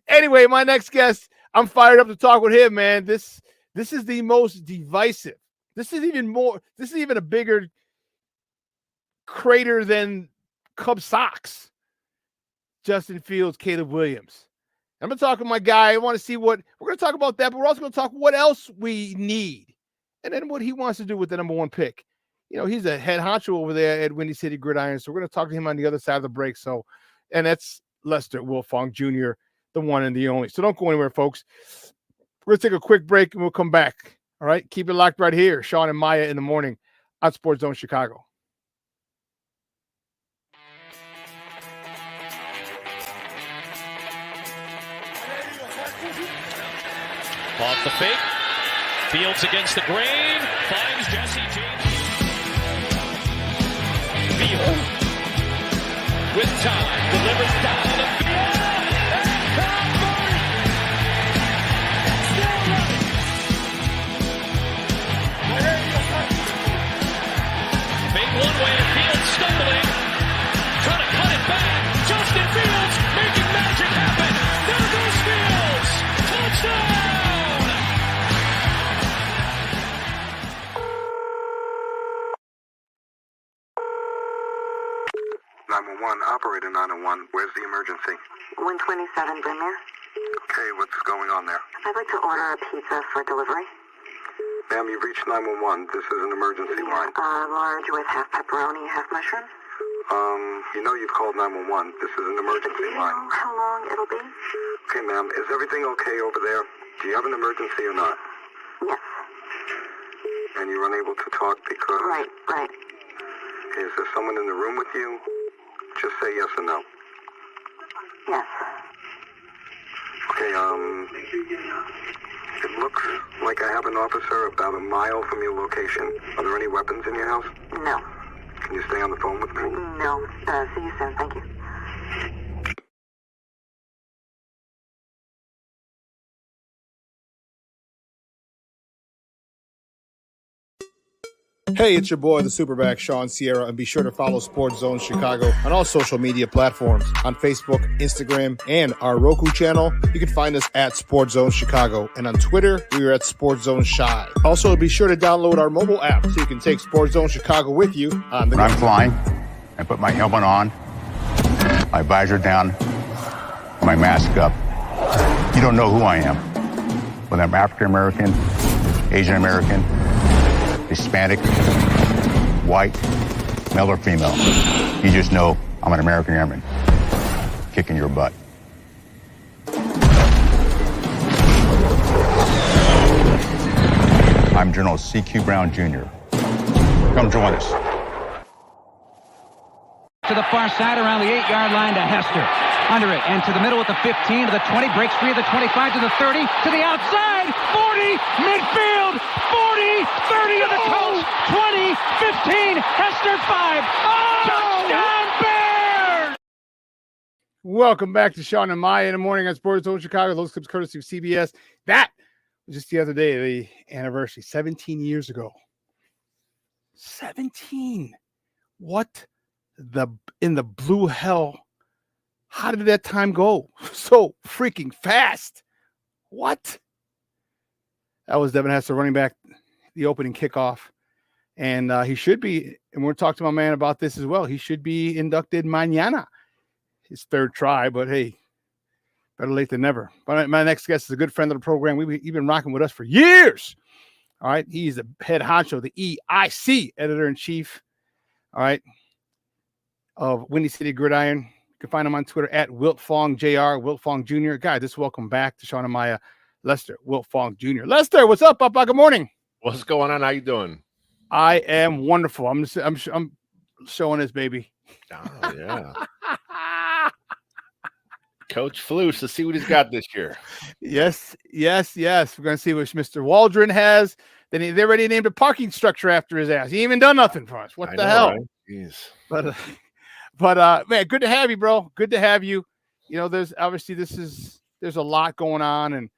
Anyway, my next guest, I'm fired up to talk with him, man. This is the most divisive. This is even a bigger crater than Cub Sox. Justin Fields, Caleb Williams. I'm going to talk with my guy. I want to see what we're going to talk about that, but we're also going to talk what else we need and then what he wants to do with the number 1 pick. You know, he's a head honcho over there at Windy City Gridiron. So we're going to talk to him on the other side of the break. And that's Lester Wiltfong Jr., the one and the only. So don't go anywhere, folks. We're going to take a quick break and we'll come back. All right. Keep it locked right here. Shawn and Maya in the morning on Sports Zone Chicago. Off the fake. Fields against the grain. Finds Jesse James. Field. With time. Delivers down the field. Made one way. Fields stumbling. Trying to cut it back. Justin Fields making magic happen. There goes Fields. Touchdown. 911, operator 901. Where's the emergency? 127 Brynmere. Okay, what's going on there? I'd like to order a pizza for delivery. Ma'am, you've reached 911. This is an emergency line. Large with half pepperoni, half mushroom. You know you've called 911. This is an emergency line. Do you know how long it'll be? Okay, ma'am, is everything okay over there? Do you have an emergency or not? Yes. And you're unable to talk because... Right. Is there someone in the room with you? Just say yes or no. Yes. Okay, it looks like I have an officer about a mile from your location. Are there any weapons in your house? No. Can you stay on the phone with me? No. See you soon. Thank you. Hey, it's your boy, the SuperBack, Shawn Sierra, and be sure to follow Sports Zone Chicago on all social media platforms, on Facebook, Instagram, and our Roku channel. You can find us at Sports Zone Chicago, and on Twitter, we are at Sports Zone Shy. Also, be sure to download our mobile app so you can take Sports Zone Chicago with you on the go. When I'm flying, I put my helmet on, my visor down, my mask up. You don't know who I am. Whether I'm African American, Asian American, Hispanic, white, male or female. You just know I'm an American airman. kicking your butt. I'm General C.Q. Brown Jr. Come join us. To the far side around the 8-yard line to Hester. Under it and to the middle with the 15 to the 20. Breaks free of the 25 to the 30. To the outside. 40. Midfield. 40. 30 to the coast. 20. 15. Hester 5. Touchdown Bears! Welcome back to Shawn and Maya in the morning on Sports Zone Chicago. Those clips courtesy of CBS. That was just the other day, the anniversary, 17 years ago. 17. What in the blue hell? How did that time go so freaking fast? What? That was Devin Hester running back the opening kickoff. And he should be, and we're talking to my man about this as well. He should be inducted mañana. His third try, but hey, better late than never. But my next guest is a good friend of the program. He's been rocking with us for years. All right. He's the head honcho, the EIC editor-in-chief. All right. Of Windy City Gridiron. You can find him on Twitter at Wiltfong Jr. Wiltfong Jr. Guys, just welcome back to Shawn and Maya, Lester Wiltfong Jr. Lester, what's up, Papa? Good morning. What's going on? How you doing? I am wonderful. I'm showing this baby. Oh yeah. Coach Flus, let's see what he's got this year. Yes. We're going to see what Mr. Waldron has. Then they already named a parking structure after his ass. He ain't even done nothing for us. What the hell? Right? Jeez. But man, good to have you, bro. Good to have you. You know, there's obviously there's a lot going on,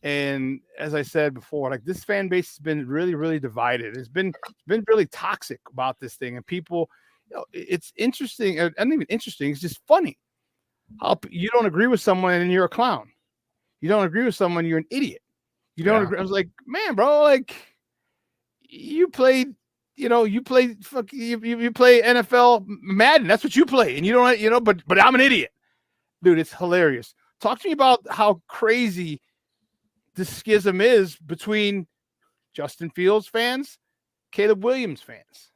and as I said before, like this fan base has been really, really divided. It's been really toxic about this thing, and people, you know, it's interesting. And not even interesting. It's just funny how you don't agree with someone and you're a clown. You don't agree with someone, you're an idiot. You don't agree. I was like, man, bro, like you played. You play NFL Madden. That's what you play. And you don't, but I'm an idiot. Dude, it's hilarious. Talk to me about how crazy the schism is between Justin Fields fans, Caleb Williams fans.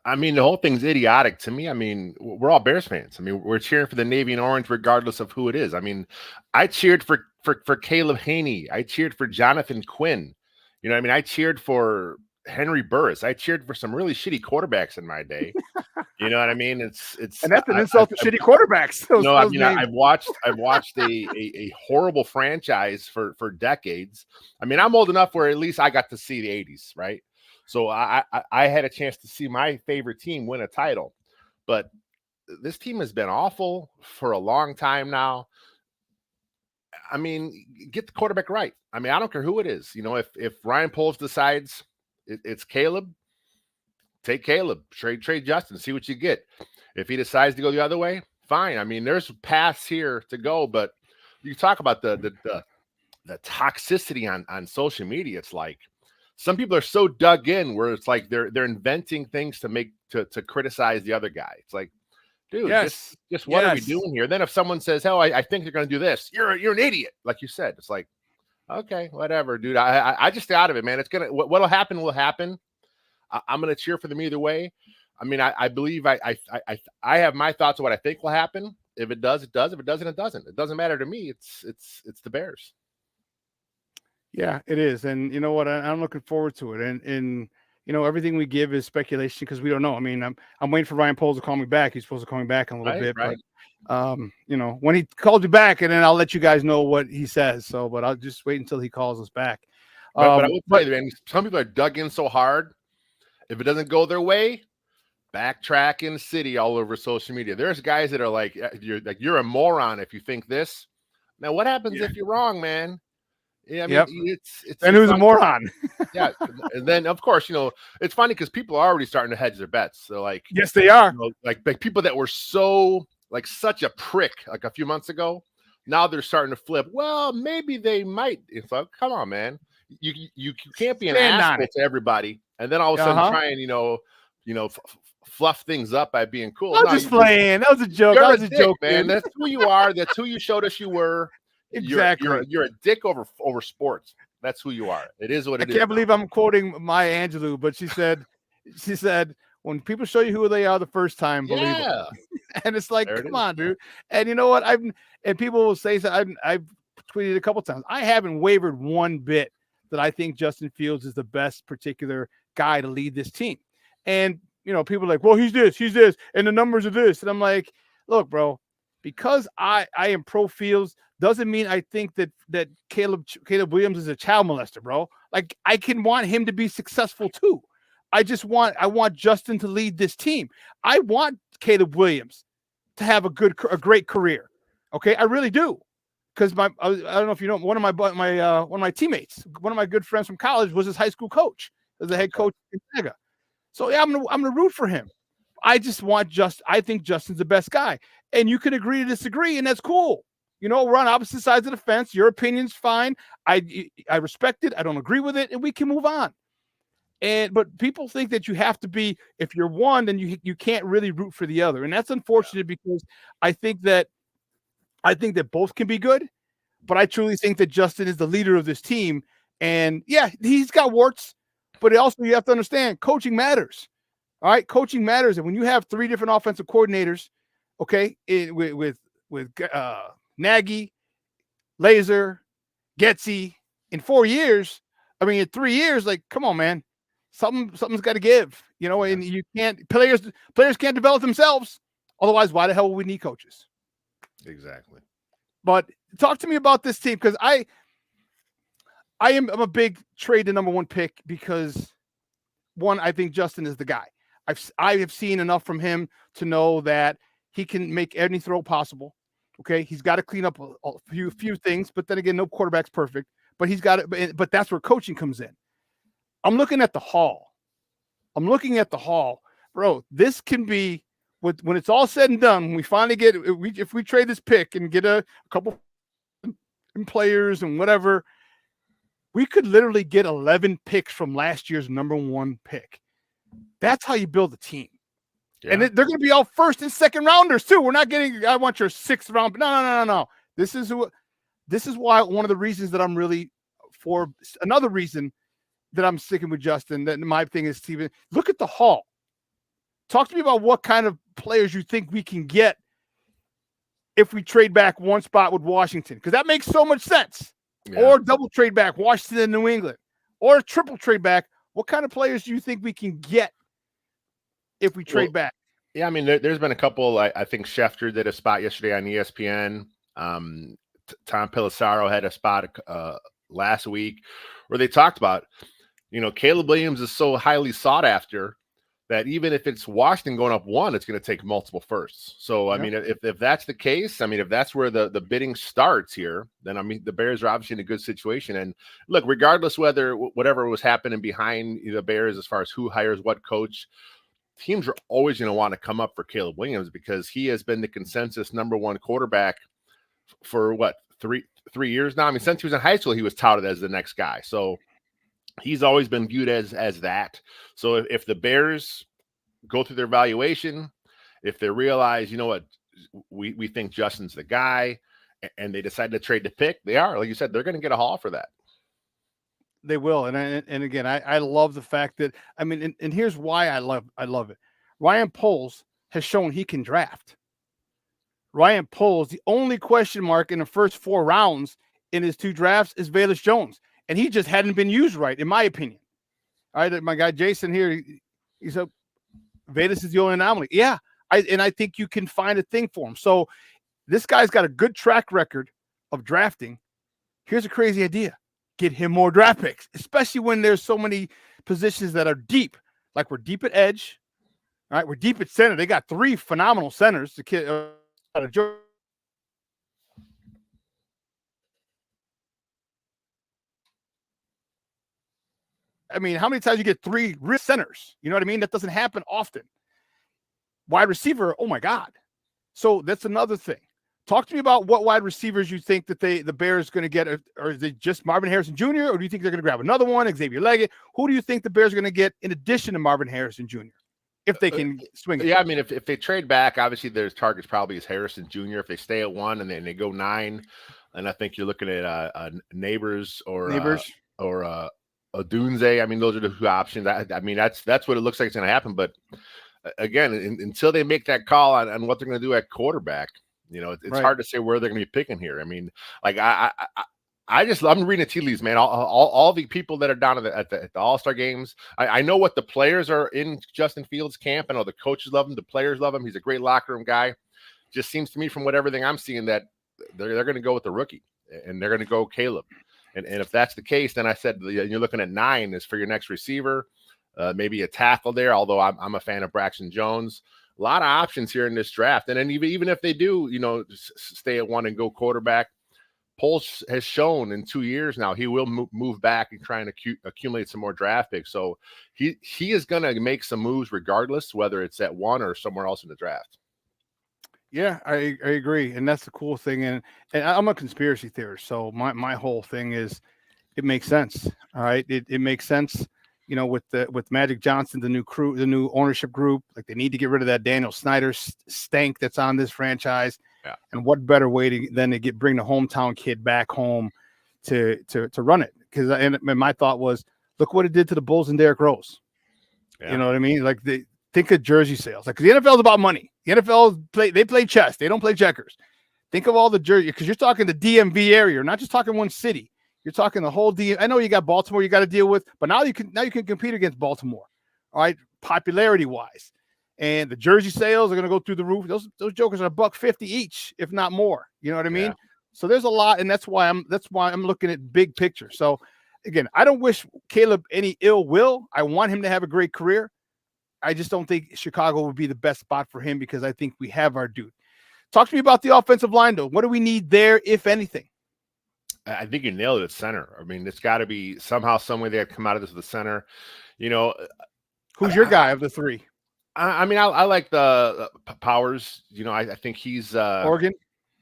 I mean, the whole thing's idiotic to me. I mean, we're all Bears fans. I mean, we're cheering for the Navy and Orange regardless of who it is. I mean, I cheered for Caleb Haney. I cheered for Jonathan Quinn. You know what I mean? I cheered for Henry Burris. I cheered for some really shitty quarterbacks in my day. You know what I mean? It's and that's an insult to shitty quarterbacks. I've watched a horrible franchise for decades. I mean, I'm old enough where at least I got to see the 80s, right? So I had a chance to see my favorite team win a title. But this team has been awful for a long time now. I mean, get the quarterback right. I mean, I don't care who it is. You know, if Ryan Poles decides it's Caleb, take Caleb, trade Justin, see what you get. If he decides to go the other way, fine. I mean, there's paths here to go, but you talk about the toxicity on social media. It's like some people are so dug in where it's like they're inventing things to criticize the other guy. It's like, dude, just what are we doing here? Then if someone says, "Hell, I think they're going to do this," you're an idiot, like you said. It's like, okay, whatever, dude. I just stay out of it, man. It's gonna what'll happen will happen. I'm gonna cheer for them either way. I mean, I believe I have my thoughts of what I think will happen. If it does, it does. If it doesn't, it doesn't. It doesn't matter to me. It's the Bears. Yeah, it is, and you know what? I'm looking forward to it. And you know, everything we give is speculation because we don't know. I mean, I'm waiting for Ryan Poles to call me back. He's supposed to call me back in a little bit, right. But you know, when he calls you back, and then I'll let you guys know what he says. So, but I'll just wait until he calls us back. But I will tell you, man, some people are dug in so hard. If it doesn't go their way, backtrack in the city all over social media. There's guys that are like, you're a moron if you think this. Now, what happens if you're wrong, man? Yeah, I mean, it's and who's a moron? Yeah, and then of course, you know, it's funny because people are already starting to hedge their bets. So, like, yes, they are. You know, like people that were so like such a prick like a few months ago, now they're starting to flip. Well, maybe they might. It's like, come on, man, you can't be an asshole to everybody, and then all of a sudden try and you know. Fluff things up by being cool. I'm just playing. That was a joke. That was a joke, man. That's who you are. That's who you showed us you were. Exactly. You're a dick over sports. That's who you are. It is what it is. I can't believe I'm quoting Maya Angelou, but she said, when people show you who they are the first time, believe them. And it's like, There it come is. on, dude. And you know what? And people will say, I've tweeted a couple times, I haven't wavered one bit that I think Justin Fields is the best particular guy to lead this team. And, people are like, well, he's this, and the numbers are this. And I'm like, look, bro, because I am pro Fields doesn't mean I think that Caleb Williams is a child molester, bro. Like, I can want him to be successful too. I want Justin to lead this team. I want Caleb Williams to have a great career. Okay, I really do. Because I don't know if you know, one of my teammates, one of my good friends from college was his high school coach, as a head coach in Gonzaga. So yeah, I'm gonna root for him. I think Justin's the best guy, and you can agree to disagree, and that's cool. We're on opposite sides of the fence. Your opinion's fine. I respect it. I don't agree with it, and we can move on. But people think that you have to be, if you're one, then you can't really root for the other, and that's unfortunate because I think that both can be good, but I truly think that Justin is the leader of this team. And yeah, he's got warts, but also you have to understand coaching matters. All right, coaching matters, and when you have 3 different offensive coordinators, okay, with Nagy, Laser, Getsy in 4 years. I mean, in 3 years, like, come on, man, something's got to give, and you can't players can't develop themselves. Otherwise, why the hell would we need coaches? Exactly. But talk to me about this team, because I'm a big trade the number 1 pick because, one, I think Justin is the guy. I have seen enough from him to know that he can make any throw possible. Okay, he's got to clean up a few things, but then again, no quarterback's perfect. But he's got it. But that's where coaching comes in. I'm looking at the haul, bro. This can be. When it's all said and done, when we finally if we trade this pick and get a couple players and whatever, we could literally get 11 picks from last year's number 1 pick. That's how you build a team. Yeah. And they're going to be all first and second rounders too. We're not getting, I want your 6th round. No. This is why one of the reasons that I'm really for another reason that I'm sticking with Justin. That my thing is, Steven, look at the haul. Talk to me about what kind of players you think we can get if we trade back 1 spot with Washington, because that makes so much sense. Yeah. Or double trade back Washington and New England, or triple trade back. What kind of players do you think we can get if we trade back? Yeah, I mean, there's been a couple. I think Schefter did a spot yesterday on ESPN. Tom Pelissaro had a spot last week where they talked about, Caleb Williams is so highly sought after that even if it's Washington going up 1, it's going to take multiple firsts. So, I mean, if that's the case, I mean, if that's where the bidding starts here, then, I mean, the Bears are obviously in a good situation. And look, regardless whatever was happening behind the Bears as far as who hires what coach, teams are always going to want to come up for Caleb Williams because he has been the consensus number 1 quarterback for what, three years now? I mean, since he was in high school, he was touted as the next guy. So he's always been viewed as that. So if the Bears go through their evaluation, if they realize, you know what, we think Justin's the guy, and they decide to trade the pick, they are, like you said, they're going to get a haul for that. They will. And again, I love the fact that, I mean, and here's why I love it. Ryan Poles has shown he can draft. Ryan Poles, the only question mark in the first 4 rounds in his 2 drafts is Velus Jones. And he just hadn't been used right, in my opinion. All right, my guy Jason here, he said Velus is the only anomaly. Yeah, I think you can find a thing for him. So this guy's got a good track record of drafting. Here's a crazy idea. Get him more draft picks, especially when there's so many positions that are deep. Like we're deep at edge. All right, we're deep at center. They got 3 phenomenal centers. The kid I mean, how many times you get 3 real centers? You know what I mean? That doesn't happen often. Wide receiver, oh my God. So that's another thing. Talk to me about what wide receivers you think that the Bears going to get. Or is it just Marvin Harrison Jr., or do you think they're going to grab another one, Xavier Leggett? Who do you think the Bears are going to get in addition to Marvin Harrison Jr., if they can swing it? Yeah, I mean, if they trade back, obviously their targets probably is Harrison Jr. If they stay at 1 and then they go 9, and I think you're looking at Neighbors or Odunze. I mean, those are the 2 options. I mean, that's what it looks like it's going to happen. But again, until they make that call on what they're going to do at quarterback, it's Right. hard to say where they're going to be picking here. I mean, like I'm reading the tea leaves, man. All the people that are down at the All-Star games, I know what the players are in Justin Fields' camp. I know the coaches love him, the players love him. He's a great locker room guy. Just seems to me from everything I'm seeing that they're going to go with the rookie, and they're going to go Caleb. And if that's the case, then I said you're looking at 9 is for your next receiver, maybe a tackle there. Although I'm a fan of Braxton Jones. A lot of options here in this draft. And then even if they do, stay at 1 and go quarterback, Poles has shown in 2 years now he will move back and try and accumulate some more draft picks. So he is going to make some moves regardless, whether it's at 1 or somewhere else in the draft. Yeah, I agree, and that's the cool thing. And I'm a conspiracy theorist, so my whole thing is it makes sense. All right, it makes sense. With Magic Johnson, the new ownership group, like they need to get rid of that Daniel Snyder stank that's on this franchise. Yeah. And what better way than to bring the hometown kid back home to run it? Because my thought was, look what it did to the Bulls and Derrick Rose. Yeah. You know what I mean? Like think of jersey sales. Like the NFL is about money. The NFL play chess. They don't play checkers. Think of all the jersey, because you're talking the DMV area. You're not just talking one city. You're talking the whole I know you got Baltimore you got to deal with, but now you can compete against Baltimore. All right, popularity wise, and the jersey sales are going to go through the roof. Those jokers are $150 each, if not more. You know what I mean? Yeah. So there's a lot, and that's why I'm looking at big picture. So again, I don't wish Caleb any ill will. I want him to have a great career. I just don't think Chicago would be the best spot for him, because I think we have our dude. Talk to me about the offensive line, though. What do we need there, if anything? I think you nailed it at center. I mean, it's got to be somehow, some way they have to come out of this with the center. Who's your guy of the 3? I mean, I like the Powers. I think he's Oregon.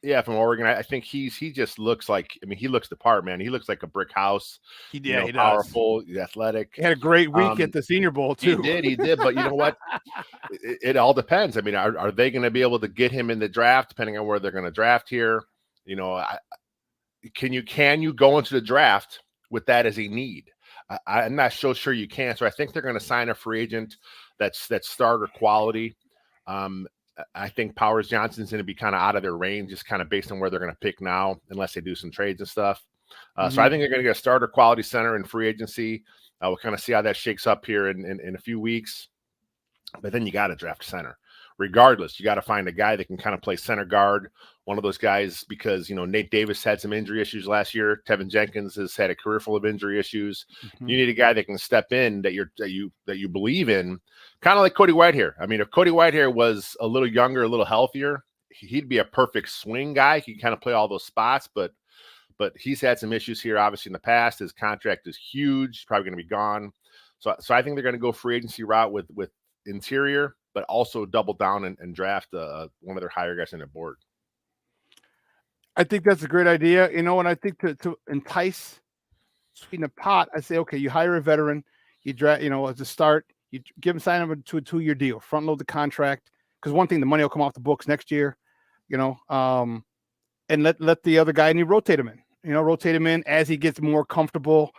Yeah, from Oregon. I think he just looks like. I mean, he looks the part, man. He looks like a brick house. He does. Powerful, athletic. He had a great week at the Senior Bowl too. He did. But you know what? It all depends. I mean, are they going to be able to get him in the draft, depending on where they're going to draft here? Can you go into the draft with that as a need? I'm not so sure you can. So I think they're going to sign a free agent that's starter quality. I think Powers Johnson's going to be kind of out of their range, just kind of based on where they're going to pick now, unless they do some trades and stuff. So I think they're going to get a starter quality center in free agency. We'll kind of see how that shakes up here in a few weeks. But then you got to draft a center. Regardless, you got to find a guy that can kind of play center guard, one of those guys, because Nate Davis had some injury issues last year. Tevin Jenkins has had a career full of injury issues. Mm-hmm. You need a guy that can step in, that you believe in, kind of like Cody Whitehair. I mean, if Cody Whitehair was a little younger, a little healthier, he'd be a perfect swing guy. He can kind of play all those spots, but he's had some issues here, obviously, in the past. His contract is huge, probably going to be gone. So I think they're going to go free agency route with interior, but also double down and draft one of their higher guys on their board. I think that's a great idea. And I think to entice, sweeten the pot, I say, okay, you hire a veteran, you draft, as a start, you give him sign him to a 2-year deal, front load the contract. Because one thing, the money will come off the books next year, and let the other guy, and you rotate him in, as he gets more comfortable,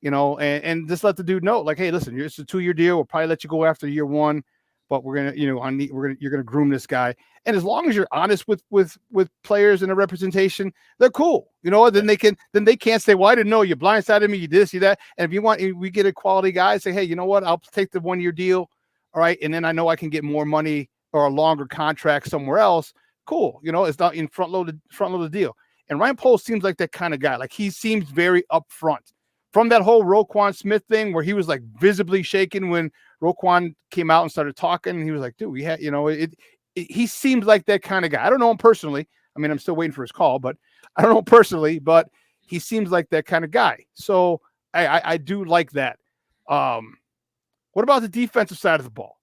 and just let the dude know, like, hey, listen, it's a 2-year deal. We'll probably let you go after year 1. But we're gonna, you're gonna groom this guy, and as long as you're honest with players and a representation, they're cool. Then they can't say, "Well, I didn't know you blindsided me, you this, you that." And if we get a quality guy, say, "Hey, you know what? I'll take the 1-year deal, all right, and then I know I can get more money or a longer contract somewhere else." Cool, it's not in front load the deal. And Ryan Poles seems like that kind of guy. Like he seems very upfront. From that whole Roquan Smith thing where he was like visibly shaken when Roquan came out and started talking, and he was like, dude, we had, he seems like that kind of guy. I don't know him personally. I mean, I'm still waiting for his call, but I don't know him personally, but he seems like that kind of guy. So I do like that. What about the defensive side of the ball?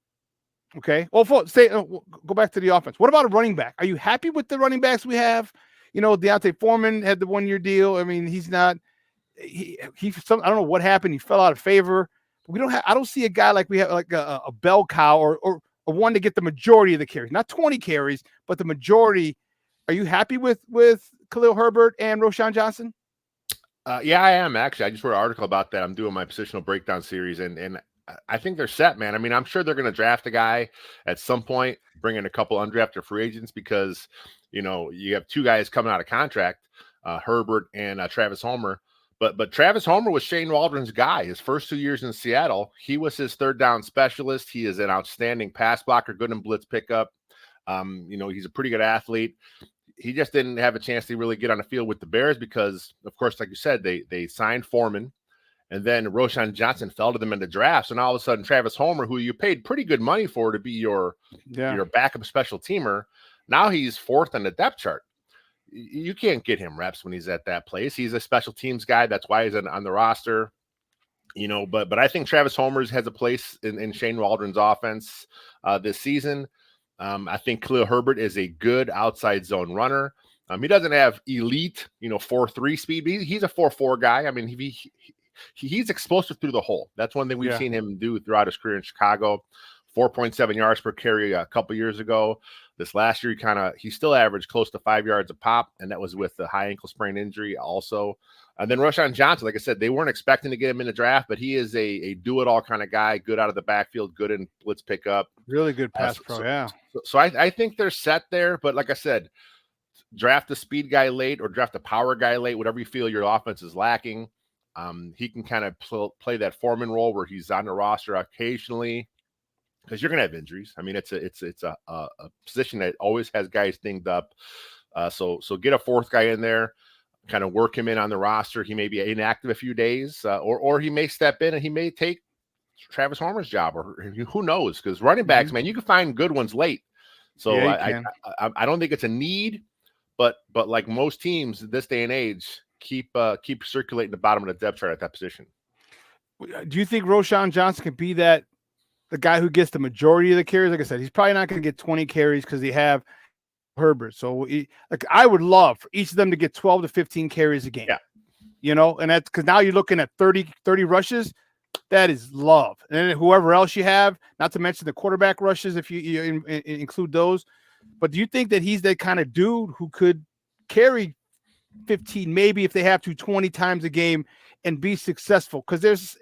Okay. Well, go back to the offense. What about a running back? Are you happy with the running backs we have? Deontay Foreman had the 1-year deal. I mean, he's not, I don't know what happened. He fell out of favor. I don't see a guy like we have, like a bell cow or one to get the majority of the carries, not 20 carries, but the majority. Are you happy with Khalil Herbert and Roschon Johnson? Yeah, I am actually. I just wrote an article about that. I'm doing my positional breakdown series, and I think they're set, man. I mean, I'm sure they're going to draft a guy at some point, bring in a couple undrafted free agents because, you know, you have two guys coming out of contract, Herbert and Travis Homer. But Travis Homer was Shane Waldron's guy. His first 2 years in Seattle, he was his third down specialist. He is an outstanding pass blocker, good in blitz pickup. You know, he's a pretty good athlete. He just didn't have a chance to really get on the field with the Bears because, of course, like you said, they signed Foreman, and then Roschon Johnson fell to them in the draft. So now all of a sudden, Travis Homer, who you paid pretty good money for to be your backup special teamer, now he's fourth on the depth chart. You can't get him reps when he's at that place. He's a special teams guy. That's why he's on the roster. You know, but I think Travis Homer has a place in Shane Waldron's offense this season. I think Khalil Herbert is a good outside zone runner. He doesn't have elite, 4.3 speed. But he's a 4.4 guy. I mean, he's explosive through the hole. That's one thing we've seen him do throughout his career in Chicago. 4.7 yards per carry a couple years ago. This last year, he still averaged close to 5 yards a pop, and that was with the high ankle sprain injury also. And then Roschon Johnson, like I said, they weren't expecting to get him in the draft, but he is a do-it-all kind of guy, good out of the backfield, good in blitz pickup. Really good pass pro, So I think they're set there, but like I said, draft a speed guy late or draft a power guy late, whatever you feel your offense is lacking. He can kind of play that Foreman role where he's on the roster occasionally, because you're going to have injuries. I mean, it's a position that always has guys dinged up. So get a fourth guy in there, kind of work him in on the roster. He may be inactive a few days, or he may step in and he may take Travis Homer's job, or who knows? Because running backs, man, you can find good ones late. So I don't think it's a need, but like most teams this day and age, keep circulating the bottom of the depth chart at that position. Do you think Roschon Johnson can be the guy who gets the majority of the carries? Like I said, he's probably not going to get 20 carries because they have Herbert. So I would love for each of them to get 12 to 15 carries a game. Yeah. And that's because now you're looking at 30 rushes. That is love. And then whoever else you have, not to mention the quarterback rushes, if you include those. But do you think that he's that kind of dude who could carry 15, maybe if they have to 20 times a game and be successful? Because there's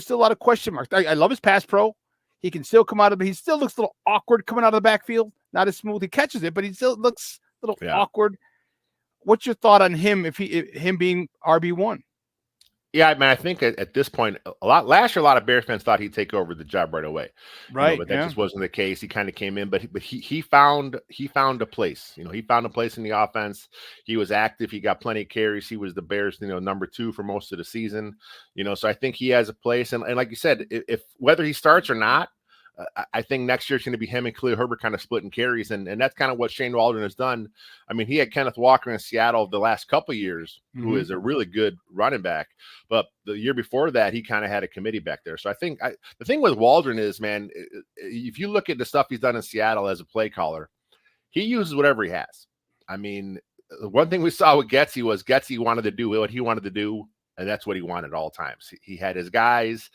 still a lot of question marks. I love his pass pro. He can still come out of it. He still looks a little awkward coming out of the backfield. Not as smooth. He catches it, but he still looks a little awkward. What's your thought on him him being RB1? Yeah, I mean, I think at this point, last year, a lot of Bears fans thought he'd take over the job right away. Right. But that just wasn't the case. He kind of came in, but he found a place. He found a place in the offense. He was active. He got plenty of carries. He was the Bears, number 2 for most of the season. So I think he has a place. And like you said, if whether he starts or not, I think next year it's going to be him and Khalil Herbert kind of splitting carries, and that's kind of what Shane Waldron has done. I mean, he had Kenneth Walker in Seattle the last couple of years, who is a really good running back, but the year before that, he kind of had a committee back there. So I think the thing with Waldron is, man, if you look at the stuff he's done in Seattle as a play caller, he uses whatever he has. I mean, the one thing we saw with Getsy was Getsy wanted to do what he wanted to do, and that's what he wanted at all times. He had his guys.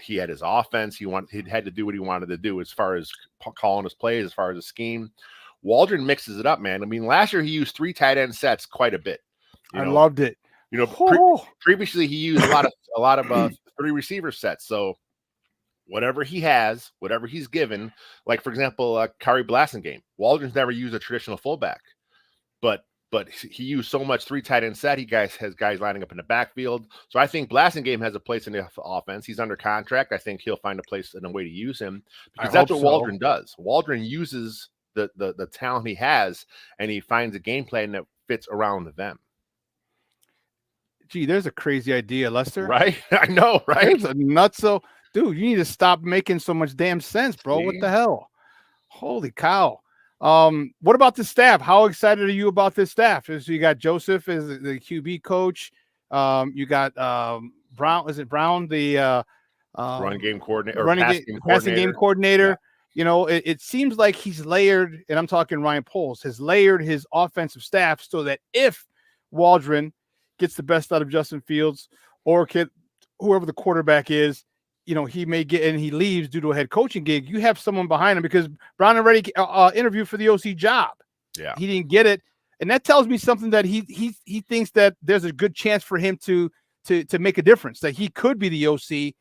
He had his offense. He had to do what he wanted to do as far as calling his plays, as far as the scheme. Waldron mixes it up, man. I mean, last year he used 3 tight end sets quite a bit. I loved it. Previously he used a lot of 3 receiver sets. So whatever he has, whatever he's given, like for example, Kari Blasingame, Waldron's never used a traditional fullback, but he used so much 3 tight end set. He has guys lining up in the backfield. So I think Blasingame has a place in the offense. He's under contract. I think he'll find a place and a way to use him, because that's what Waldron does. Waldron uses the talent he has, and he finds a game plan that fits around them. Gee, there's a crazy idea, Lester. Right? I know, right? It's a nutso. Dude, you need to stop making so much damn sense, bro. What the hell? Holy cow. What about the staff? How excited are you about this staff? So you got Joseph as the QB coach. You got Brown. Is it Brown, the run game coordinator, passing game coordinator? Yeah. It seems like he's layered, and I'm talking Ryan Poles has layered his offensive staff so that if Waldron gets the best out of Justin Fields or whoever the quarterback is, he may get, and he leaves due to a head coaching gig, you have someone behind him, because Brown already interviewed for the OC job. Yeah. He didn't get it. And that tells me something, that he thinks that there's a good chance for him to make a difference, that he could be the OC.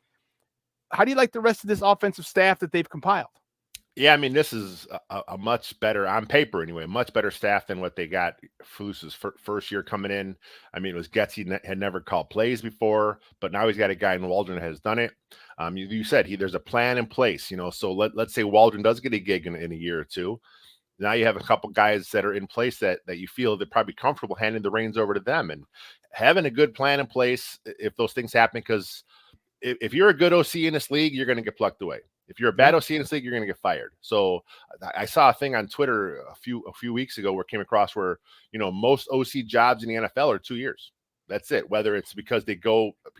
how do you like the rest of this offensive staff that they've compiled? Yeah, I mean, this is a much better, on paper anyway, much better staff than what they got Flus's first year coming in. I mean, it was Getsy had never called plays before, but now he's got a guy in Waldron that has done it. You said there's a plan in place, so let's say Waldron does get a gig in a year or two. Now you have a couple guys that are in place that you feel they're probably comfortable handing the reins over to them and having a good plan in place if those things happen, because if you're a good OC in this league, you're going to get plucked away. If you're a bad OC in this league, you're going to get fired. So I saw a thing on Twitter a few weeks ago where it came across where, most OC jobs in the NFL are 2 years. That's it. Whether it's because they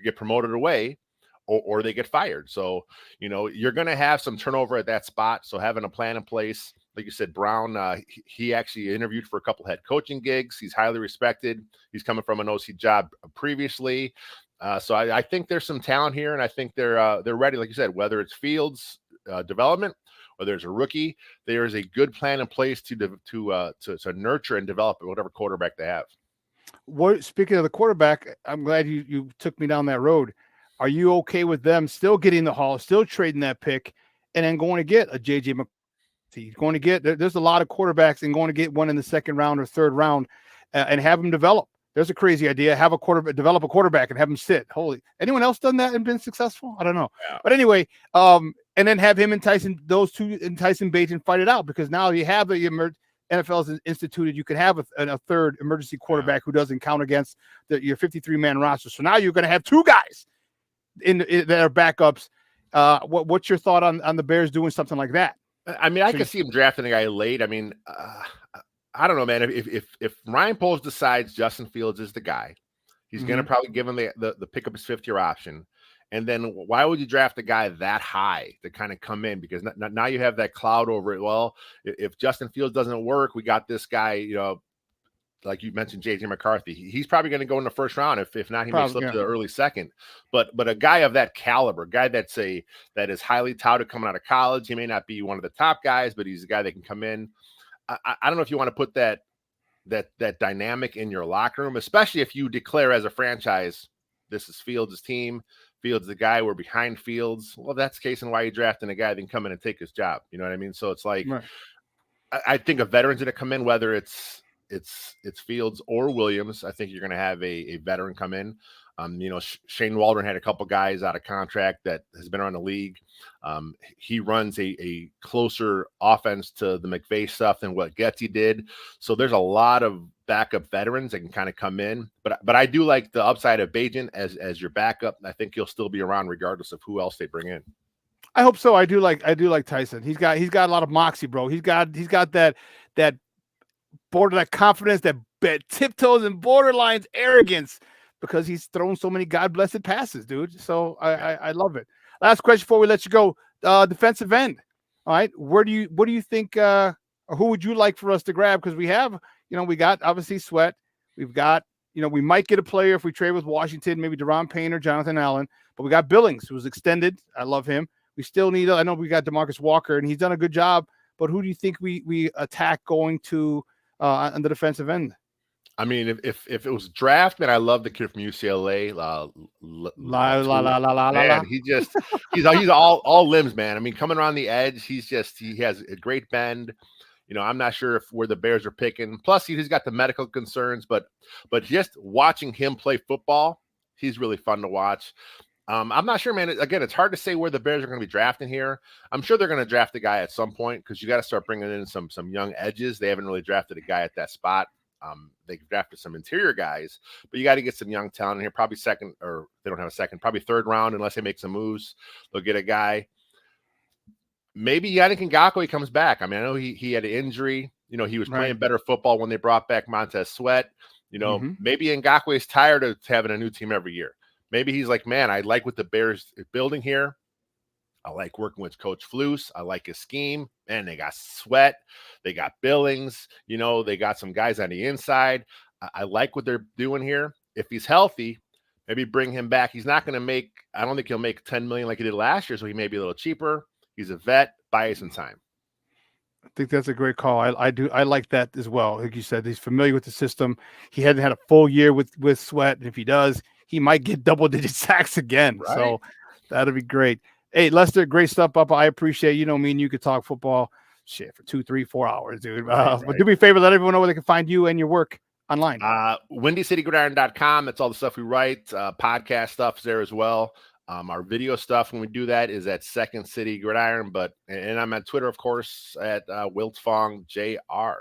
get promoted away or they get fired. So, you're going to have some turnover at that spot. So having a plan in place, like you said, Brown, he actually interviewed for a couple head coaching gigs. He's highly respected. He's coming from an OC job previously. So I think there's some talent here, and I think they're ready. Like you said, whether it's Fields development or there's a rookie, there is a good plan in place to nurture and develop whatever quarterback they have. Speaking of the quarterback, I'm glad you took me down that road. Are you okay with them still getting the haul, still trading that pick, and then going to get a JJ McCarthy? Going to get there's a lot of quarterbacks, and going to get one in the second round or third round, and have them develop. There's a crazy idea. Develop a quarterback and have him sit. Holy, anyone else done that and been successful? I don't know. Yeah. But anyway, and then have him enticing Bagent fight it out, because now you have the NFL's instituted. You can have a third emergency quarterback who doesn't count against your 53-man roster. So now you're going to have two guys that are backups. What's your thought on the Bears doing something like that? I mean, I can see him drafting a guy late. I mean, I don't know, man. If Ryan Poles decides Justin Fields is the guy, he's going to probably give him the pick up his fifth-year option. And then why would you draft a guy that high to kind of come in? Because now you have that cloud over it. Well, if Justin Fields doesn't work, we got this guy, like you mentioned, JJ McCarthy. He's probably going to go in the first round. If not, he may slip to the early second. But a guy of that caliber, guy that is highly touted coming out of college, he may not be one of the top guys, but he's a guy that can come in. I don't know if you want to put that dynamic in your locker room, especially if you declare as a franchise, this is Fields' team. Fields the guy, we're behind Fields. Well, that's the case, and why you drafting a guy that can come in and take his job. You know what I mean? So it's like, right. I think a veteran's going to come in, whether it's Fields or Williams. I think you're going to have a veteran come in. Shane Waldron had a couple guys out of contract that has been around the league. He runs a closer offense to the McVay stuff than what Getsy did. So there's a lot of backup veterans that can kind of come in. But I do like the upside of Bagent as your backup. I think he'll still be around regardless of who else they bring in. I hope so. I do like Tyson. He's got a lot of moxie, bro. He's got that border, that confidence, that tiptoes and borderlines arrogance, because he's thrown so many God-blessed passes, dude. So I love it. Last question before we let you go. Defensive end. All right. What do you think, or who would you like for us to grab? Because we have, we got obviously Sweat. We've got, we might get a player if we trade with Washington, maybe Deron Payne or Jonathan Allen, but we got Billings, who was extended. I love him. We still need, I know we got DeMarcus Walker, and he's done a good job, but who do you think we attack going to on the defensive end? I mean, if it was draft, man, I love the kid from UCLA. He's all limbs, man. I mean, coming around the edge, he has a great bend. I'm not sure where the Bears are picking. Plus, he's got the medical concerns, but just watching him play football, he's really fun to watch. I'm not sure, man. Again, it's hard to say where the Bears are going to be drafting here. I'm sure they're going to draft a guy at some point, because you got to start bringing in some young edges. They haven't really drafted a guy at that spot. They drafted some interior guys, but you got to get some young talent in here. Probably second, or they don't have a second, probably third round, unless they make some moves. They'll get a guy. Maybe Yannick Ngakoue comes back. I mean, I know he had an injury. He was playing better football when they brought back Montez Sweat. Maybe Ngakoue is tired of having a new team every year. Maybe he's like, man, I like what the Bears are building here. I like working with Coach Flus. I like his scheme. Man, they got Sweat. They got Billings. They got some guys on the inside. I like what they're doing here. If he's healthy, maybe bring him back. He's not going to I don't think he'll make $10 million like he did last year, so he may be a little cheaper. He's a vet. Buy some time. I think that's a great call. I like that as well. Like you said, he's familiar with the system. He hadn't had a full year with Sweat. And if he does, he might get double-digit sacks again. Right. So that'll be great. Hey, Lester, great stuff, Papa. I appreciate it. You know me and you could talk football shit for 2, 3, 4 hours, dude. But do me a favor, let everyone know where they can find you and your work online. WindyCityGridiron.com. That's all the stuff we write. Podcast stuff is there as well. Our video stuff, when we do that, is at Second City Gridiron. And I'm on Twitter, of course, at Wiltfong JR.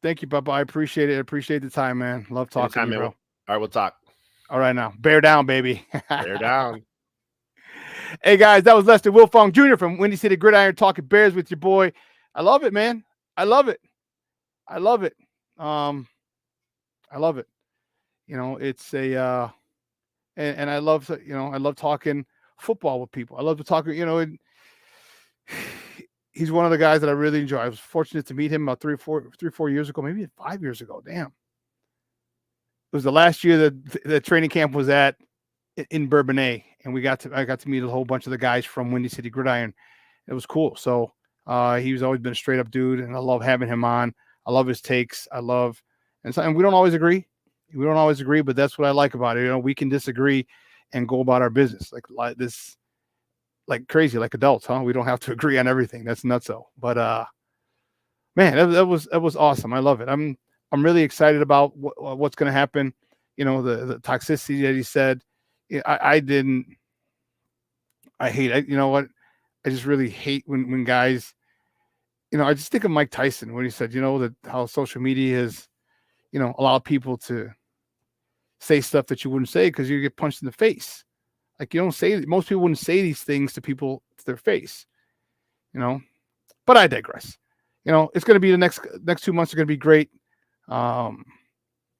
Thank you, Papa. I appreciate it. I appreciate the time, man. Love talking to you, bro. All right, we'll talk. All right, now. Bear down, baby. Bear down. Hey, guys, that was Lester Wiltfong Jr. from Windy City Gridiron talking Bears with your boy. I love it, man. I love it. I love it. I love it. You know, it's a and I love, you know, I love talking football with people. I love to talk, you know, he's one of the guys that I really enjoy. I was fortunate to meet him about 3 or 4 years ago, maybe 5 years ago. Damn. It was the last year that the training camp was in Bourbonnais, and I got to meet a whole bunch of the guys from Windy City Gridiron. It was cool. So he's always been a straight up dude, and I love having him on. I love his takes. And we don't always agree. We don't always agree, but that's what I like about it. You know, we can disagree and go about our business like this, like crazy, like adults, huh? We don't have to agree on everything. That's nutso. But man, that was awesome. I love it. I'm really excited about what's going to happen. You know, the toxicity that he said. I hate it. You know what? I just really hate when guys, you know, I just think of Mike Tyson when he said, you know, that how social media has, you know, allowed people to say stuff that you wouldn't say because you get punched in the face. Like you don't say, most people wouldn't say these things to people to their face, you know, but I digress. You know, it's going to be the next 2 months are going to be great. You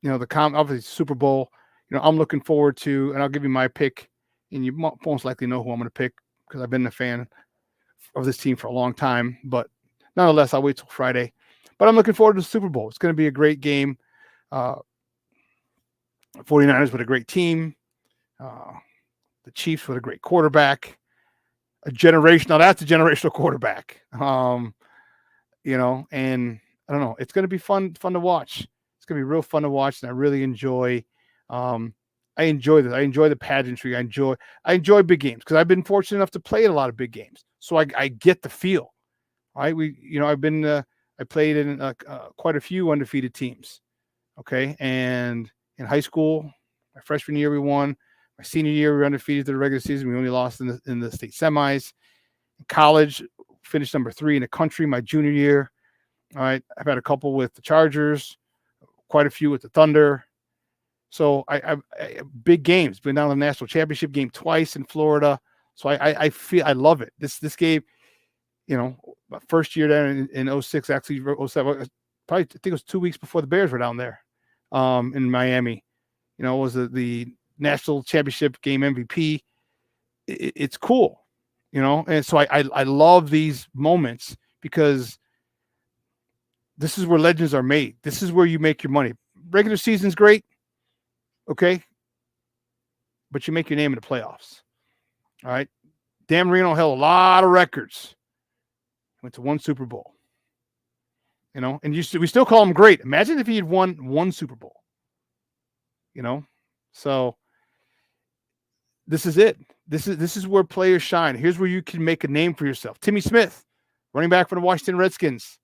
know, obviously Super Bowl, you know, I'm looking forward to, and I'll give you my pick, and you most likely know who I'm going to pick because I've been a fan of this team for a long time, but nonetheless, I'll wait till Friday. But I'm looking forward to the Super Bowl. It's going to be a great game. 49ers with a great team. The Chiefs with a great quarterback. That's a generational quarterback. You know, and I don't know. It's going to be fun to watch. It's going to be real fun to watch, and I really enjoy. I enjoy this. I enjoy the pageantry. I enjoy big games because I've been fortunate enough to play in a lot of big games, so I get the feel. All right, I played in quite a few undefeated teams. Okay, and in high school, my freshman year we won. My senior year we were undefeated through the regular season. We only lost in the state semis. In college, finished number 3 in the country my junior year. All right, I've had a couple with the Chargers, quite a few with the Thunder. So I big games. Been down to the national championship game twice in Florida. So I feel I love it. This game, you know, my first year down in 06, actually 07, probably I think it was 2 weeks before the Bears were down there in Miami. You know, it was the national championship game MVP. It's cool, you know, and so I love these moments because this is where legends are made. This is where you make your money. Regular season's great, okay, but you make your name in the playoffs. All right, Dan Marino held a lot of records. Went to 1 Super Bowl. You know, and we still call him great. Imagine if he had won 1 Super Bowl. You know, so this is it. This is where players shine. Here's where you can make a name for yourself. Timmy Smith, running back for the Washington Redskins.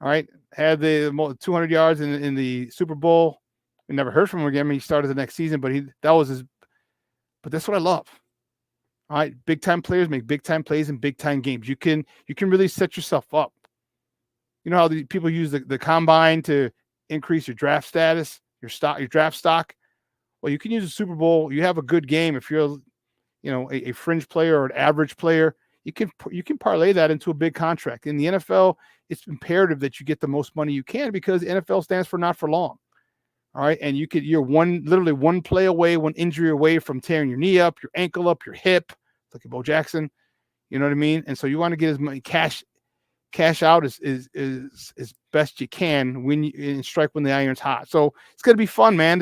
All right, had the 200 yards in the Super Bowl. We never heard from him again. I mean, he started the next season, but that was his. But that's what I love. All right, big time players make big time plays in big time games. You can really set yourself up. You know how the people use the combine to increase your draft status, your draft stock. Well, you can use a Super Bowl. You have a good game. If you're, you know, a fringe player or an average player, you can parlay that into a big contract. In the NFL, it's imperative that you get the most money you can because NFL stands for not for long. All right, and you're literally one play away, one injury away from tearing your knee up, your ankle up, your hip, like a Bo Jackson. You know what I mean? And so you want to get as much cash out as best you can and strike when the iron's hot. So it's gonna be fun, man.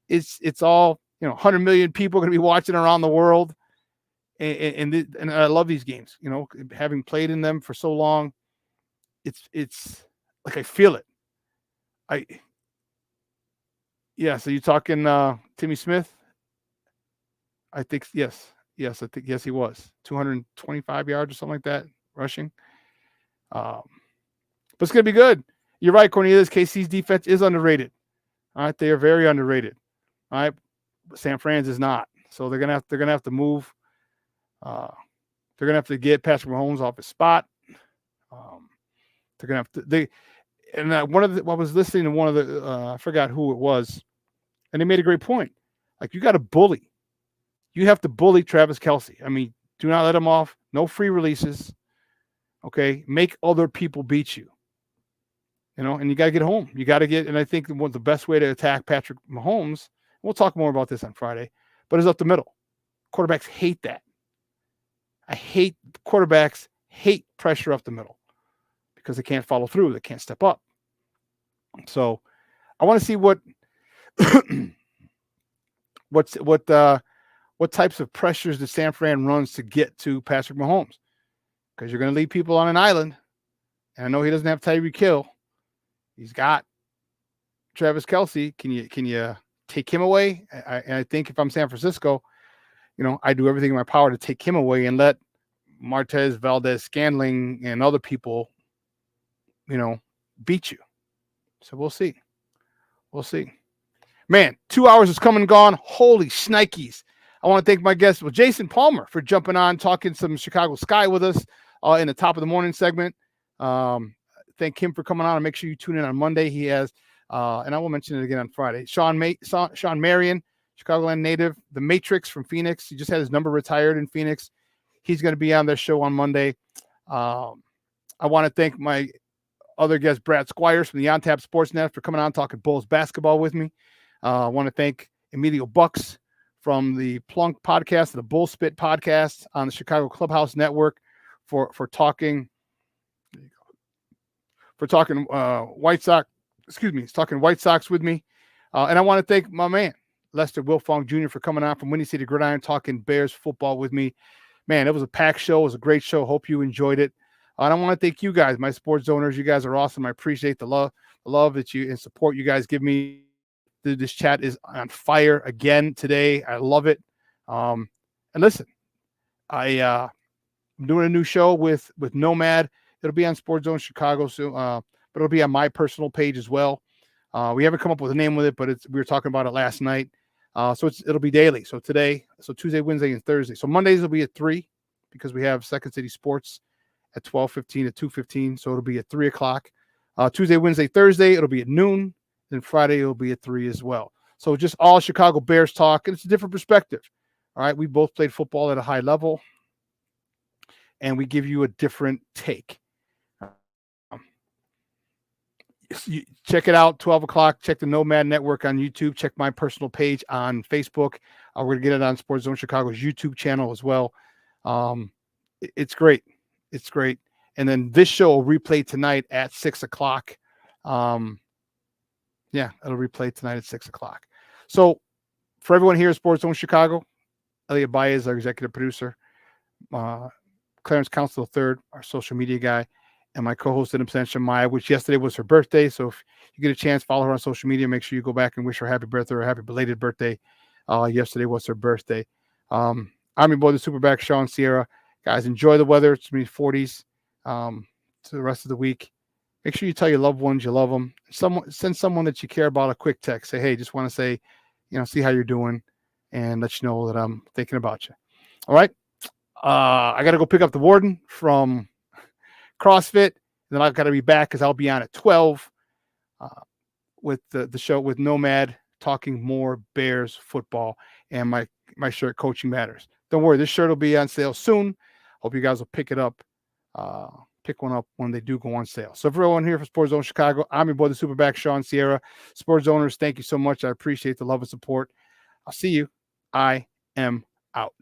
It's all, you know, 100 million people are going to be watching around the world. And I love these games, you know, having played in them for so long. It's like, I feel it. So you're talking Timmy Smith? I think, yes. Yes, I think yes he was 225 yards or something like that rushing. But it's gonna be good. You're right, Cornelius. KC's defense is underrated. All right, they are very underrated. All right, but San Fran's is not. So they're gonna have to move. They're gonna have to get Patrick Mahomes off his spot. They're gonna have to. I was listening to one of the I forgot who it was, and they made a great point. Like, you got to bully. You have to bully Travis Kelce. I mean, do not let him off. No free releases. Okay, make other people beat you. You know, and you got to get home. You got to get. And I think the best way to attack Patrick Mahomes. We'll talk more about this on Friday, but is up the middle. Quarterbacks hate that. Quarterbacks hate pressure up the middle because they can't follow through. They can't step up. So I want to see what types of pressures the San Fran runs to get to Patrick Mahomes, because you're going to leave people on an island. And I know he doesn't have Tyreek Hill. He's got Travis Kelce. Can you take him away? I think if I'm San Francisco, you know, I do everything in my power to take him away and let Martez, Valdez, Scantling, and other people, you know, beat you. So we'll see. We'll see. Man, 2 hours is come and gone. Holy shnikes. I want to thank my guest, Jason Palmer, for jumping on, talking some Chicago Sky with us in the top of the morning segment. Thank him for coming on, and make sure you tune in on Monday. He has, and I will mention it again on Friday, Shawn Marion, Chicagoland native, the Matrix from Phoenix. He just had his number retired in Phoenix. He's going to be on their show on Monday. I want to thank my other guest, Brad Squires from the On Tap Sports Net, for coming on talking Bulls basketball with me. I want to thank Emilio Bucks from the Plunk podcast and the Bull Spit podcast on the Chicago Clubhouse Network for talking White Sox. Excuse me, he's talking White Sox with me. And I want to thank my man, Lester Wiltfong Jr., for coming on from Windy City Gridiron, talking Bears football with me. Man, it was a packed show. It was a great show. Hope you enjoyed it. And I want to thank you guys, my sports owners. You guys are awesome. I appreciate the love that you and support you guys give me. This chat is on fire again today. I love it. And listen, I'm doing a new show with Nomad. It'll be on Sports Zone Chicago soon, but it'll be on my personal page as well. We haven't come up with a name with it, but we were talking about it last night. So it'll be daily. So Tuesday, Wednesday, and Thursday. So Mondays will be at 3 because we have Second City Sports at 12:15 at 2:15. So it'll be at 3 o'clock. Tuesday, Wednesday, Thursday, it'll be at noon. Then Friday it'll be at 3 as well. So just all Chicago Bears talk, and it's a different perspective. All right, we both played football at a high level, and we give you a different take. Check it out, 12 o'clock. Check the Nomad Network on YouTube. Check my personal page on Facebook. We're going to get it on Sports Zone Chicago's YouTube channel as well. It's great. It's great. And then this show will replay tonight at 6 o'clock. Yeah, it'll replay tonight at 6 o'clock. So for everyone here at Sports Zone Chicago, Elliot Baez, our executive producer, Clarence Council III, our social media guy, and my co-host in absentia, Maya, which yesterday was her birthday. So if you get a chance, follow her on social media. Make sure you go back and wish her happy birthday or happy belated birthday. Yesterday was her birthday. I'm your boy, the Superback, Shawn Sierra. Guys, enjoy the weather. It's going to be 40s to the rest of the week. Make sure you tell your loved ones you love them. Send someone that you care about a quick text. Say, hey, just want to say, see how you're doing and let you know that I'm thinking about you. All right. I got to go pick up the warden from CrossFit. Then I've got to be back because I'll be on at 12 with the show with Nomad, talking more Bears football, and my shirt, Coaching Matters. Don't worry, this shirt will be on sale soon. Hope you guys will pick it up. Pick one up when they do go on sale. So for everyone here for Sports Zone Chicago, I'm your boy, the Superback, Shawn Sierra. Sports owners, thank you so much. I appreciate the love and support. I'll see you. I am out.